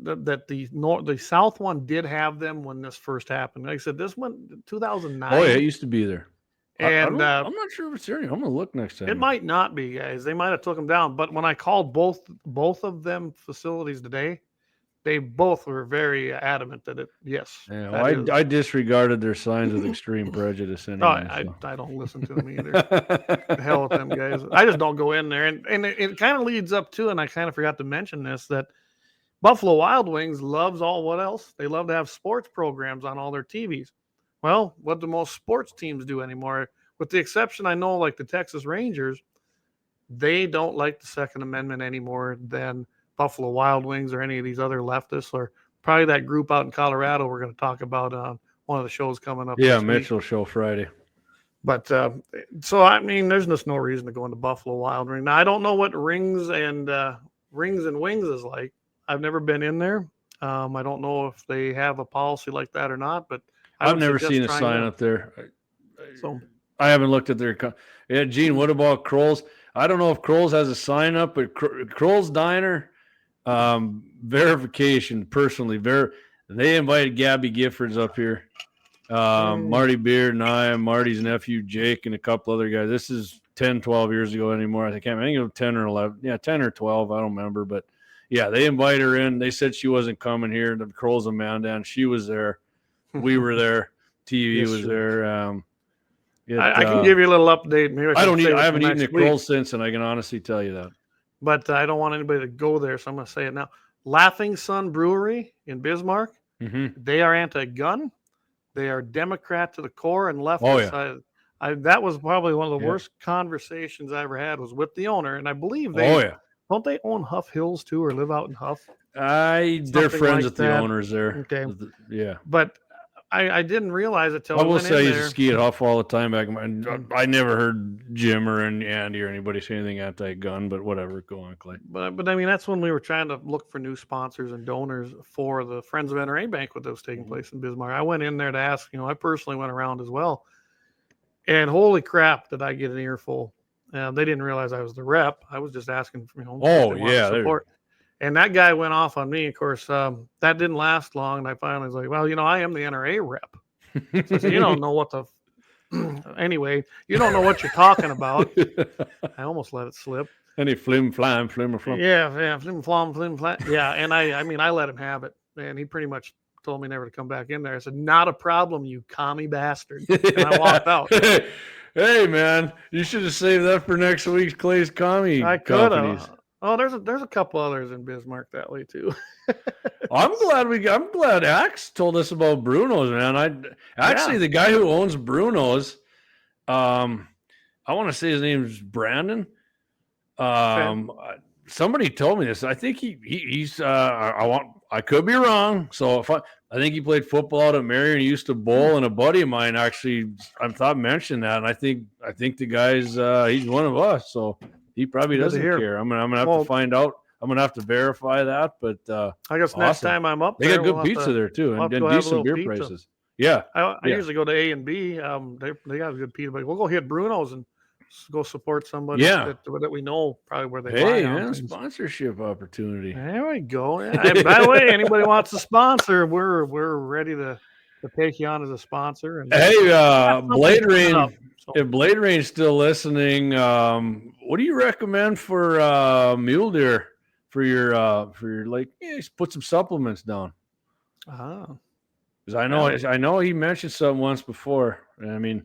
that the south one did have them when this first happened. Like I said, this one 2009. Oh yeah, it used to be there. And I'm not sure if it's there. I'm gonna look next time. It might not be, guys. They might have took them down. But when I called both of them facilities today, they both were very adamant that yes. Yeah, well, I disregarded their signs of extreme prejudice. Anyway, I don't listen to them either. The hell with them guys. I just don't go in there. And it kind of leads up to, and I kind of forgot to mention this, that Buffalo Wild Wings loves what else? They love to have sports programs on all their TVs. Well, what do most sports teams do anymore? With the exception, I know, like the Texas Rangers, they don't like the Second Amendment anymore than Buffalo Wild Wings or any of these other leftists, or probably that group out in Colorado we're going to talk about on one of the shows coming up. Yeah, Mitchell show Friday. But so I mean, there's just no reason to go into Buffalo Wild Wings. Now I don't know what Rings and Wings is like. I've never been in there. I don't know if they have a policy like that or not. But I've never seen a sign up there. So I haven't looked at their. Yeah, Gene. What about Kroll's? I don't know if Kroll's has a sign up, but Kroll's Diner. Verification personally. They invited Gabby Giffords up here. Marty Beard and I, Marty's nephew Jake, and a couple other guys. This is 10, 12 years ago anymore. I think it was 10 or 11. Yeah, 10 or 12. I don't remember. But yeah, they invited her in. They said she wasn't coming here. The Kroll's Amanda, and she was there. We were there. TV was there. I can give you a little update. Maybe I haven't eaten at Kroll's since, and I can honestly tell you that. But I don't want anybody to go there, so I'm going to say it now. Laughing Sun Brewery in Bismarck, they are anti-gun. They are Democrat to the core and leftist. Oh, yeah. That was probably one of the worst conversations I ever had was with the owner, and I believe don't they own Huff Hills too, or live out in Huff? They're friends with the owners there. Okay, yeah, but I didn't realize it till I will say I used to ski at Huff all the time back. I never heard Jim or Andy or anybody say anything anti-gun, but whatever. Go on, Clay. But I mean, that's when we were trying to look for new sponsors and donors for the Friends of NRA banquet that was taking place in Bismarck. I went in there to ask. I personally went around as well, and holy crap, did I get an earful! They didn't realize I was the rep. I was just asking for support. And that guy went off on me. Of course, that didn't last long. And I finally was like, well, I am the NRA rep. So I said, you don't know what the anyway, you don't know what you're talking about. I almost let it slip. Any flim flam. Yeah, flim flam. Yeah, and I mean, I let him have it, and he pretty much told me never to come back in there. I said, not a problem, you commie bastard. And I walked out. Hey, man, you should have saved that for next week's Clay's Commie. I could have. Oh, there's a couple others in Bismarck that way too. I'm glad Axe told us about Bruno's, man. The guy who owns Bruno's, I want to say his name's Brandon. Somebody told me this. I think he's I could be wrong. So I think he played football out at Marion. He used to bowl, and a buddy of mine actually mentioned that. And I think the guy's he's one of us. So he probably doesn't care. I'm gonna have to find out. I'm gonna have to verify that. But I guess next time I'm up there, they got good pizza there too, and decent beer pizza. prices. Yeah, I usually go to A and B. They got good pizza, but we'll go hit Bruno's and go support somebody that we know probably where they buy. Man, sponsorship opportunity. There we go. Yeah. And by the way, anybody wants to sponsor, we're ready to take you on as a sponsor. And Blade Rain. If Blade Rain's still listening, what do you recommend for mule deer for your like? Yeah, just put some supplements down. Because I know he mentioned something once before. I mean.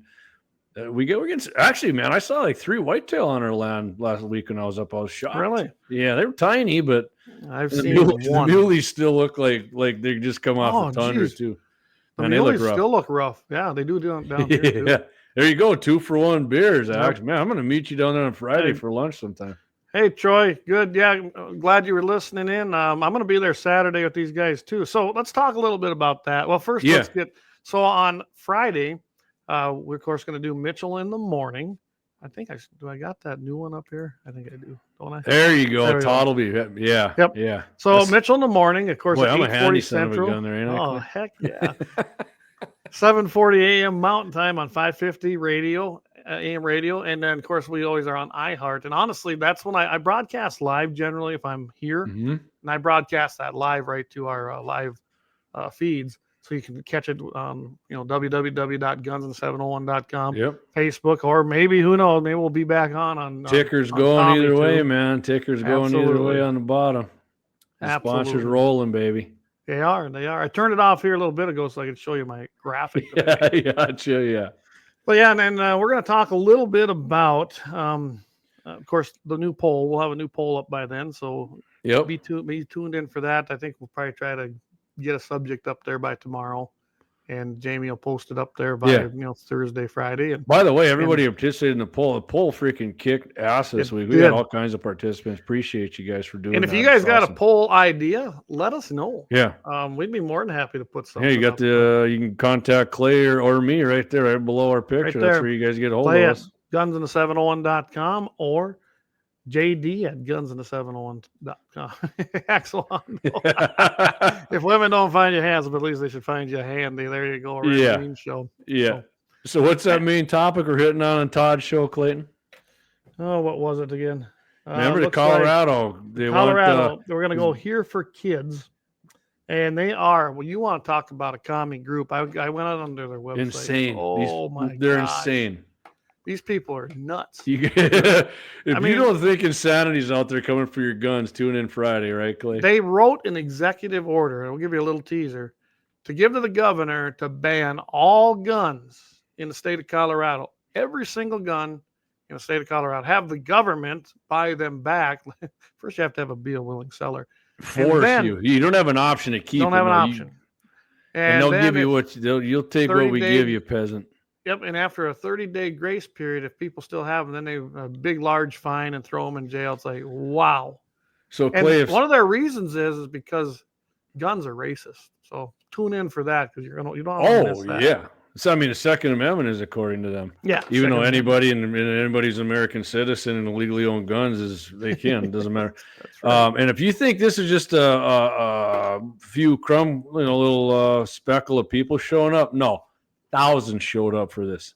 We're getting actually, man. I saw like 3 whitetail on our land last week when I was up. I was shocked. Really? Yeah, they were tiny, but I've seen one. The muleys still look like they just come off the tundra too. The muleys still look rough. Yeah, they do down here too. Yeah, there you go. 2-for-1 beers. Actually, man, I'm gonna meet you down there on Friday for lunch sometime. Hey, Troy. Good. Yeah, glad you were listening in. I'm gonna be there Saturday with these guys too. So let's talk a little bit about that. Well, first let's get on Friday. We're of course going to do Mitchell in the morning. I think I got that new one up here? I think I do, don't I? There you go. Totally. Yeah. Yep. Yeah. So Mitchell in the morning, of course, boy, I'm a handy Central. Gun there, ain't I? Oh, heck yeah. 7:40 a.m. Mountain Time on 550 radio, AM radio, and then of course we always are on iHeart. And honestly, that's when I broadcast live generally if I'm here, and I broadcast that live right to our live feeds. So you can catch it on, www.gunsand701.com, Facebook, or maybe, who knows, maybe we'll be back on Ticker's going either way, man. Ticker's going either way on the bottom. The sponsors rolling, baby. They are. I turned it off here a little bit ago so I could show you my graphic. Yeah, gotcha, yeah. But yeah, and then we're going to talk a little bit about, of course, the new poll. We'll have a new poll up by then, so be tuned in for that. I think we'll probably try to get a subject up there by tomorrow, and Jamie will post it up there by Thursday, Friday. And by the way, everybody participated in the poll. The poll freaking kicked ass this week. We got all kinds of participants. Appreciate you guys for doing. And if you guys got a poll idea, let us know. Yeah, we'd be more than happy to put something. Yeah, you got you can contact Clay or me right there, right below our picture. That's where you guys get a hold of us. Gunsand701.com or JD at gunsand701.com. Axel, if women don't find your hands, but at least they should find you handy. There you go. Show. Yeah. So what's that main topic we're hitting on Todd's show, Clayton? Oh, what was it again? Remember the Colorado. We're going to go Here for Kids. And they are, well, you want to talk about a commie group. I went out under their website. Insane. Oh, my God. They're insane. These people are nuts. You don't think insanity's out there coming for your guns, tune in Friday, right, Clay? They wrote an executive order. I'll give you a little teaser to give to the governor to ban all guns in the state of Colorado. Every single gun in the state of Colorado. Have the government buy them back. First, you have to have a willing seller. You don't have an option to keep. Don't have an option. And they'll give you you'll take what we give you, peasant. Yep, and after a 30-day grace period, if people still have them, then they a big, large fine and throw them in jail. It's like, wow. So, Clay, one of their reasons is because guns are racist. So tune in for that because you don't want to miss that. Yeah. So, I mean, the Second Amendment is according to them. Yeah. Even though anybody's an American citizen and legally own guns, they can. Doesn't matter. That's right. And if you think this is just a few little speckle of people showing up, no. Thousands showed up for this.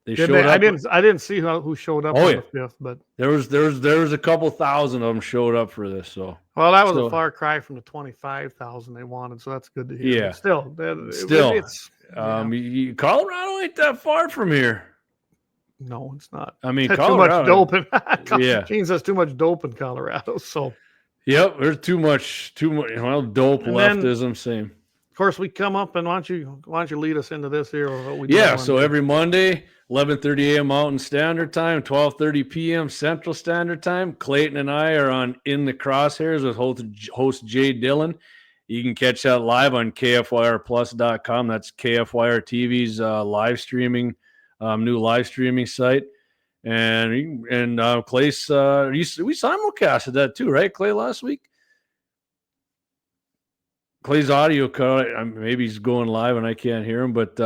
They Did showed they? up. I didn't see who showed up Oh, on yeah. the 5th, but There was a couple thousand of them showed up for this. So well, that was So- a far cry from the 25,000 they wanted, so that's good to hear. Yeah. But still, it's Colorado ain't that far from here. no, it's not. I mean, Too Colorado. much dope in Yeah. Gene says too much dope in Colorado. So Yep, there's too much. Well, dope, And then- leftism, same. of course we come up and why don't you lead us into this here or what we do Yeah, on so Monday? every Monday, 11:30 a.m. Mountain Standard Time, 12:30 p.m. Central Standard Time. Clayton and I are on In the Crosshairs with host Jay Dillon. You can catch that live on KFYRplus.com. That's KFYR TV's live streaming, new live streaming site. And Clay's, we simulcasted that too, right, Clay, last week? Clay's audio cut. Maybe he's going live and I can't hear him, but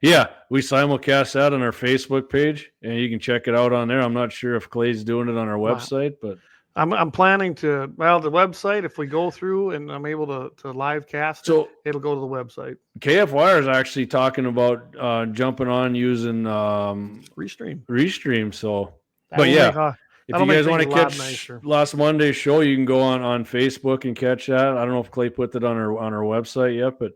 yeah, we simulcast that on our Facebook page, and you can check it out on there. I'm not sure if Clay's doing it on our Wow. website, but I'm planning to the website, if we go through and I'm able to live cast so it'll go to the website. KFYR is actually talking about jumping on using Restream. So, but yeah, if that'll you guys make want to things a lot catch nicer. last Monday's show, you can go on Facebook and catch that. I don't know if Clay put that on our website yet, but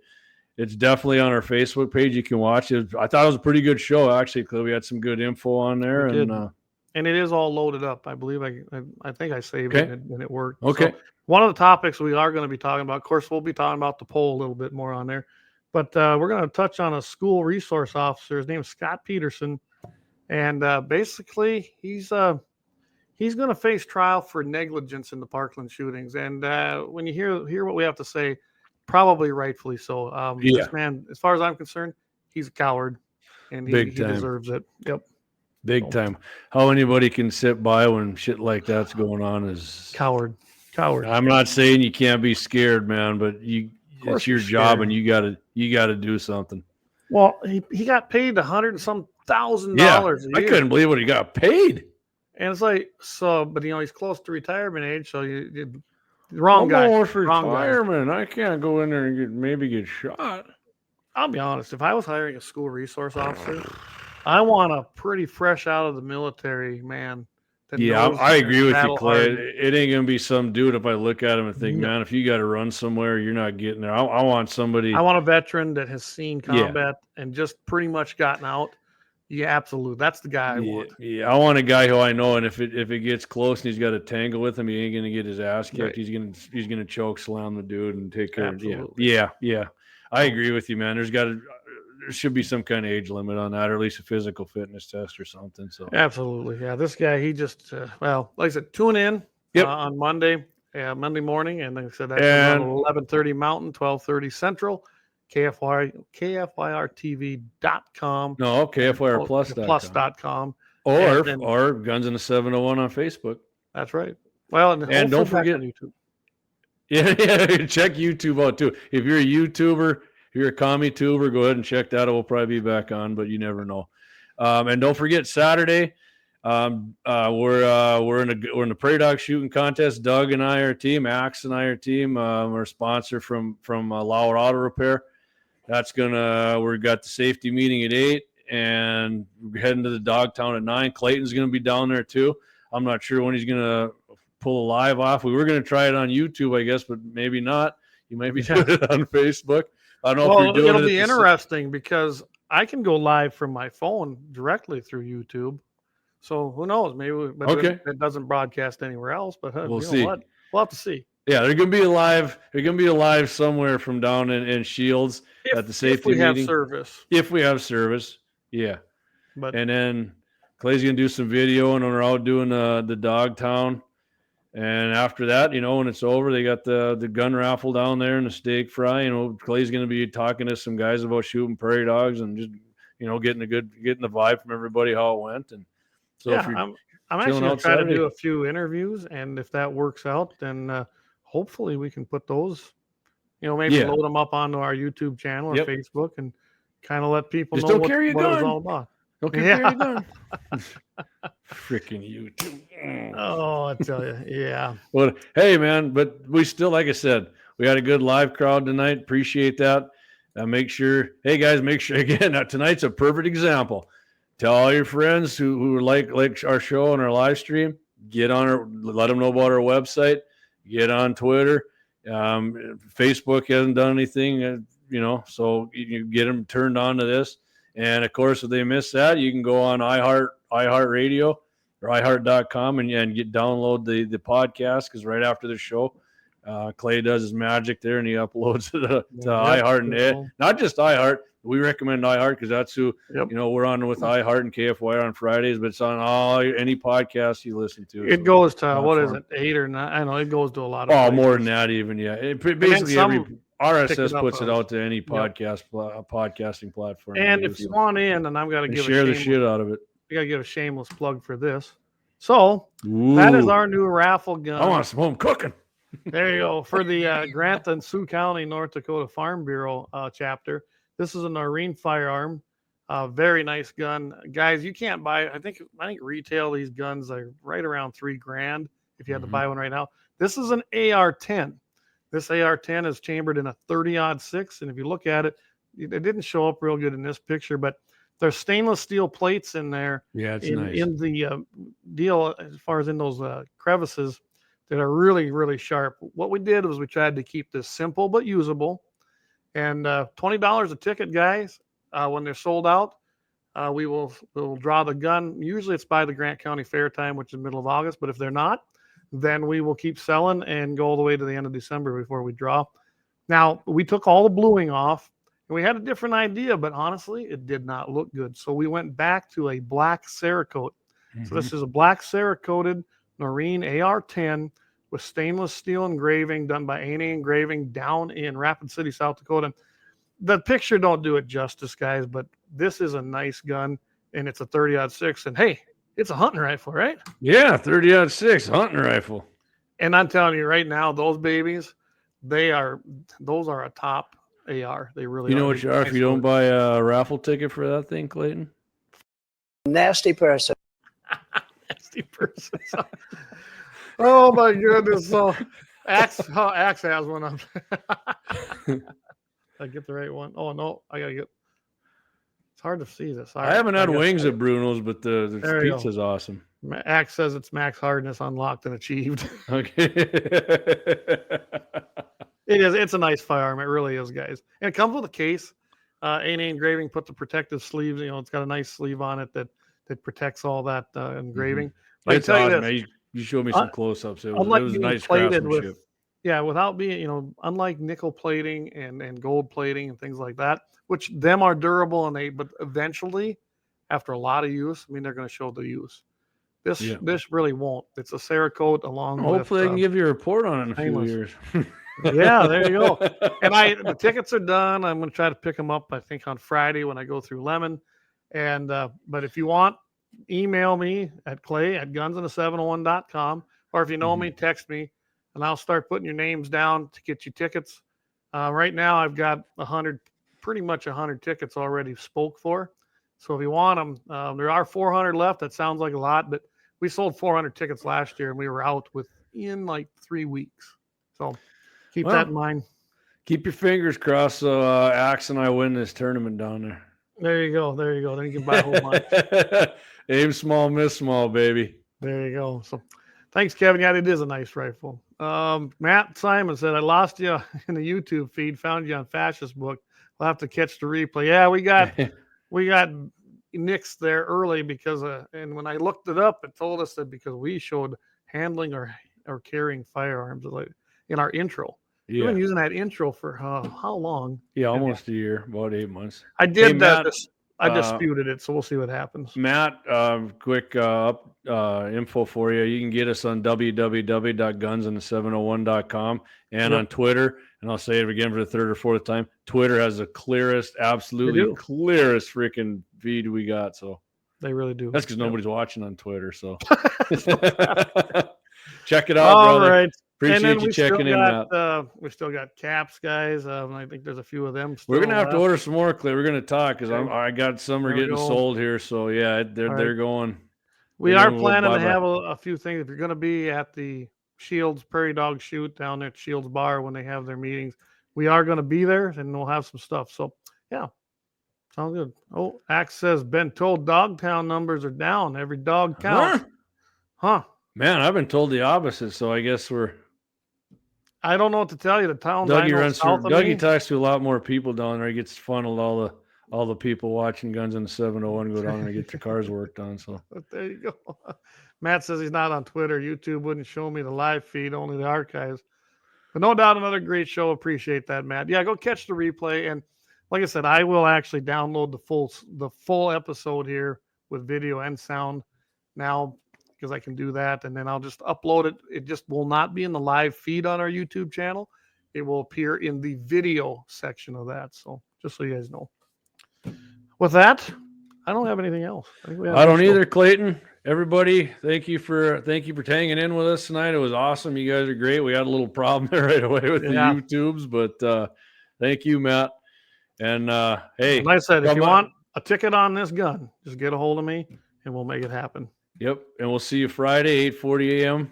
it's definitely on our Facebook page. You can watch it. I thought it was a pretty good show, actually, Clay. We had some good info on there. We did. And And it is all loaded up. I believe I think I saved Okay. it and it worked. Okay. So one of the topics we are going to be talking about, of course, we'll be talking about the poll a little bit more on there, but we're going to touch on a school resource officer. His name is Scott Peterson, and basically he's going to face trial for negligence in the Parkland shootings. And when you hear what we have to say, probably rightfully so. Yeah. This man, as far as I'm concerned, he's a coward, and he Big time. deserves it. Yep. big time. How anybody can sit by when shit like that's going on is Coward. I'm not saying you can't be scared, man, but it's your you're job scared. and you gotta do something. Well, he got paid $100 and some $1,000 Yeah, a I year. couldn't believe what he got paid. And it's like, so, but he's close to retirement age, so you wrong guy. Almost Wrong guy. retirement. I can't go in there and maybe get shot. I'll be honest, if I was hiring a school resource officer, I want a pretty fresh out of the military man. that Yeah, knows I agree with you, battle Clay. hardened. It ain't gonna be some dude if I look at him and think, No. man, if you got to run somewhere, you're not getting there. I want somebody. I want a veteran that has seen Yeah. combat and just pretty much gotten out. Yeah, absolutely. That's the guy I want. Yeah, I want a guy who I know, and if it gets close and he's got a tangle with him, he ain't gonna get his ass kicked. Right. He's gonna choke slam the dude and take care. Absolutely. Yeah. I agree with you, man. There should be some kind of age limit on that, or at least a physical fitness test or something. So Absolutely. Yeah. This guy, he just, like I said, tune in Yep. on Monday morning. And like I said, that's And- 11:30 Mountain, 12:30 Central, KFYRTV.com. no, KFYRplus.com. Plus.com. or and then- or Guns in the 701 on Facebook. That's right. Well, and And don't hopefully back forget- on YouTube. Yeah, check YouTube out too. If you're a YouTuber, if you're a commie tuber, go ahead and check that out. We'll probably be back on, but you never know. And don't forget Saturday, we're in the Prairie Dog shooting contest. Doug and I are a team. Axe and I are a team. We're a sponsor from Lauer Auto Repair. We've got the safety meeting at 8, and we're heading to the Dogtown at 9. Clayton's gonna be down there too. I'm not sure when he's gonna pull a live off. We were gonna try it on YouTube, I guess, but maybe not. You might be doing it on Facebook. I don't know if Well, you're doing it'll it be at the interesting because I can go live from my phone directly through YouTube. So who knows? Maybe Okay. it doesn't broadcast anywhere else. But We'll you know see. what? We'll have to see. Yeah, they're gonna be alive. They're gonna be alive somewhere from down in Shields at the safety if we have meeting. service. If we have service, yeah. But And then Clay's gonna do some video, and we're out doing the Dogtown. And after that, when it's over, they got the gun raffle down there and the steak fry. Clay's gonna be talking to some guys about shooting prairie dogs and just getting the vibe from everybody how it went. And so if you're I'm actually going out to try to Saturday- do a few interviews, and if that works out, then hopefully we can put those. Maybe Yeah. load them up onto our YouTube channel or Yep. Facebook, and kind of let people Just know don't what, carry a what it's gun. all about. okay, Yeah. carry a gun. Freaking YouTube. Oh, I tell you, yeah. Well, hey, man, but we still, like I said, we had a good live crowd tonight. Appreciate that. Make sure, again, tonight's a perfect example. Tell all your friends who like our show and our live stream. Get on our, let them know about our website. Get on Twitter. Facebook hasn't done anything, so you get them turned on to this. And of course, if they miss that, you can go on iHeartRadio or iHeart.com and download the podcast, because right after the show, Clay does his magic there and he uploads it to iHeart, and not just iHeart. We recommend iHeart because that's who, we're on with iHeart and KFYR on Fridays, but it's on any podcast you listen to. It goes to, what is it, 8 or 9? I know it goes to a lot of more than that even, yeah. Basically, every RSS puts it out to any podcasting platform. And if you want in, and I'm going to share the shit out of it. We got to give a shameless plug for this. So that is our new raffle gun. I want some home cooking. There you go. For the Grant and Sioux County, North Dakota Farm Bureau chapter. This is a Noreen firearm. Very nice gun. Guys, you can't buy, I think retail these guns are right around $3,000 if you had to buy one right now. This is an AR-10. This AR-10 is chambered in a 30-06, and if you look at it, it didn't show up real good in this picture, but there's stainless steel plates in there. Yeah, it's nice. In the deal, as far as in those crevices that are really, really sharp. What we did was we tried to keep this simple but usable. And $20 a ticket, guys. When they're sold out, we'll draw the gun. Usually it's by the Grant County Fair time, which is middle of August. But if they're not, then we will keep selling and go all the way to the end of December before we draw. Now, we took all the bluing off, and we had a different idea, but honestly, it did not look good. So we went back to a black Cerakote. So this is a black Cerakoted Noreen AR-10 with stainless steel engraving done by A&A Engraving down in Rapid City, South Dakota. The picture don't do it justice, guys, but this is a nice gun, and it's a 30-06. And hey, it's a hunting rifle, right? Yeah, 30-06 hunting rifle. And I'm telling you right now, those babies, those are a top AR. They really are. You know what you are if you don't buy a raffle ticket for that thing, Clayton? Nasty person. Nasty person. Oh my goodness! So Axe has one up. I get the right one. Oh no, I gotta get. It's hard to see this. I haven't had wings at Bruno's, but the pizza's awesome. Axe says it's max hardness unlocked and achieved. Okay. It is. It's a nice firearm. It really is, guys. And it comes with a case. A&A Engraving put the protective sleeves. It's got a nice sleeve on it that protects all that engraving. It's awesome. You showed me some close-ups. It was nice craftsmanship. Without being, unlike nickel plating and gold plating and things like that, which them are durable but eventually, after a lot of use, they're going to show the use. This really won't. It's a Cerakote along with. Hopefully, they can give you a report on it in a few years. Yeah, there you go. And the tickets are done. I'm going to try to pick them up, I think, on Friday when I go through Lemon. And but if you want, email me at clay@gunsandthe701.com, or if you know me, text me, and I'll start putting your names down to get you tickets. Right now, I've got pretty much 100 tickets already spoke for. So if you want them, there are 400 left. That sounds like a lot, but we sold 400 tickets last year, and we were out within like 3 weeks. So keep that in mind. Keep your fingers crossed so Axe and I win this tournament down there. There you go. Then you can buy a whole bunch. Aim small, miss small, baby. There you go. So thanks, Kevin. Yeah, it is a nice rifle. Matt Simon said, I lost you in the YouTube feed, found you on Fascist Book. We'll have to catch the replay. Yeah, we got nixed there early because and when I looked it up, it told us that because we showed handling or carrying firearms in our intro. Yeah. We've been using that intro for how long? Yeah, almost a year, about 8 months. I did that. I disputed it, so we'll see what happens. Matt, quick info for you. You can get us on www.gunsandthe701.com and on Twitter. And I'll say it again for the third or fourth time. Twitter has the absolutely clearest freaking feed we got. So they really do. That's because nobody's watching on Twitter. So check it out, all brother. Right. Appreciate you checking in, Matt. We still got caps, guys. I think there's a few of them. We're gonna have to order some more, Clay. We're gonna talk because I got some are getting sold here. So yeah, they're going. We are planning to have a few things. If you're gonna be at the Shields Prairie Dog Shoot down there at Shields Bar when they have their meetings, we are gonna be there and we'll have some stuff. So yeah, Sounds good. Oh, Axe says Ben told Dogtown numbers are down. Every dog counts. Huh? Man, I've been told the opposite, so I guess we're. I don't know what to tell you. The towns I Dougie know runs south through. of Dougie me. talks to a lot more people down there. He gets funneled all the people watching Guns in the 701 go down there and get their cars worked on. So But there you go. Matt says he's not on Twitter. YouTube wouldn't show me the live feed, only the archives. But no doubt another great show. Appreciate that, Matt. Yeah, go catch the replay. And like I said, I will actually download the full episode here with video and sound now because I can do that. And then I'll just upload it. It just will not be in the live feed on our YouTube channel. It will appear in the video section of that. So just so you guys know. With that, I don't have anything else. I think we have I a don't good show. either, Clayton. Everybody, thank you for hanging in with us tonight. It was awesome. You guys are great. We had a little problem there right away with the YouTubes, but thank you, Matt. And hey, like I said, if you on. want a ticket on this gun, just get a hold of me and we'll make it happen. Yep. And we'll see you Friday, 8:40 a.m.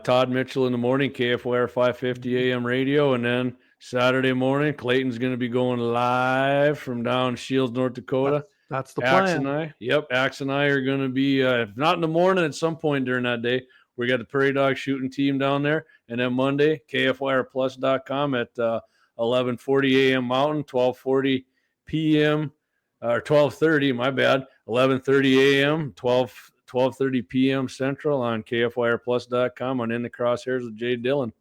Todd Mitchell in the morning, KFYR 550 a.m. radio. And then Saturday morning, Clayton's going to be going live from down Shields, North Dakota. That's the plan. Axe and I are going to be, if not in the morning, at some point during that day. We got the Prairie Dog shooting team down there. And then Monday, KFYRplus.com at 11:40 a.m. Mountain, 12:40 p.m. or 12:30, my bad, 11:30 a.m., 12:30 p.m. Central on KFYRplus.com on In the Crosshairs with Jay Dillon.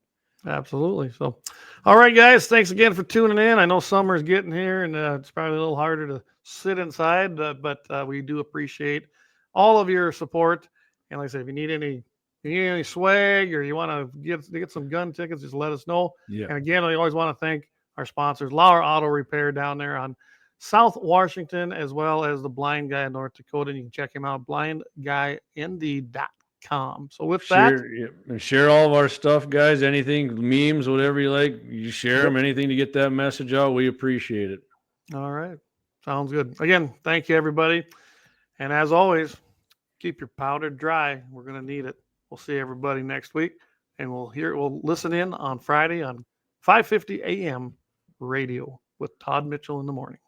Absolutely. So, all right, guys, thanks again for tuning in. I know summer's getting here, and it's probably a little harder to sit inside, but we do appreciate all of your support. And like I said, if you need any swag or you want to get some gun tickets, just let us know. Yeah. And again, I always want to thank our sponsors, Lauer Auto Repair down there on South Washington, as well as the Blind Guy in North Dakota. And you can check him out, blindguynd.com. So with share all of our stuff, guys. Anything, memes, whatever you like, you share them. Anything to get that message out, we appreciate it. All right, sounds good. Again, thank you, everybody, and as always, keep your powder dry. We're gonna need it. We'll see everybody next week, and we'll listen in on Friday on 5:50 a.m. radio with Todd Mitchell in the morning.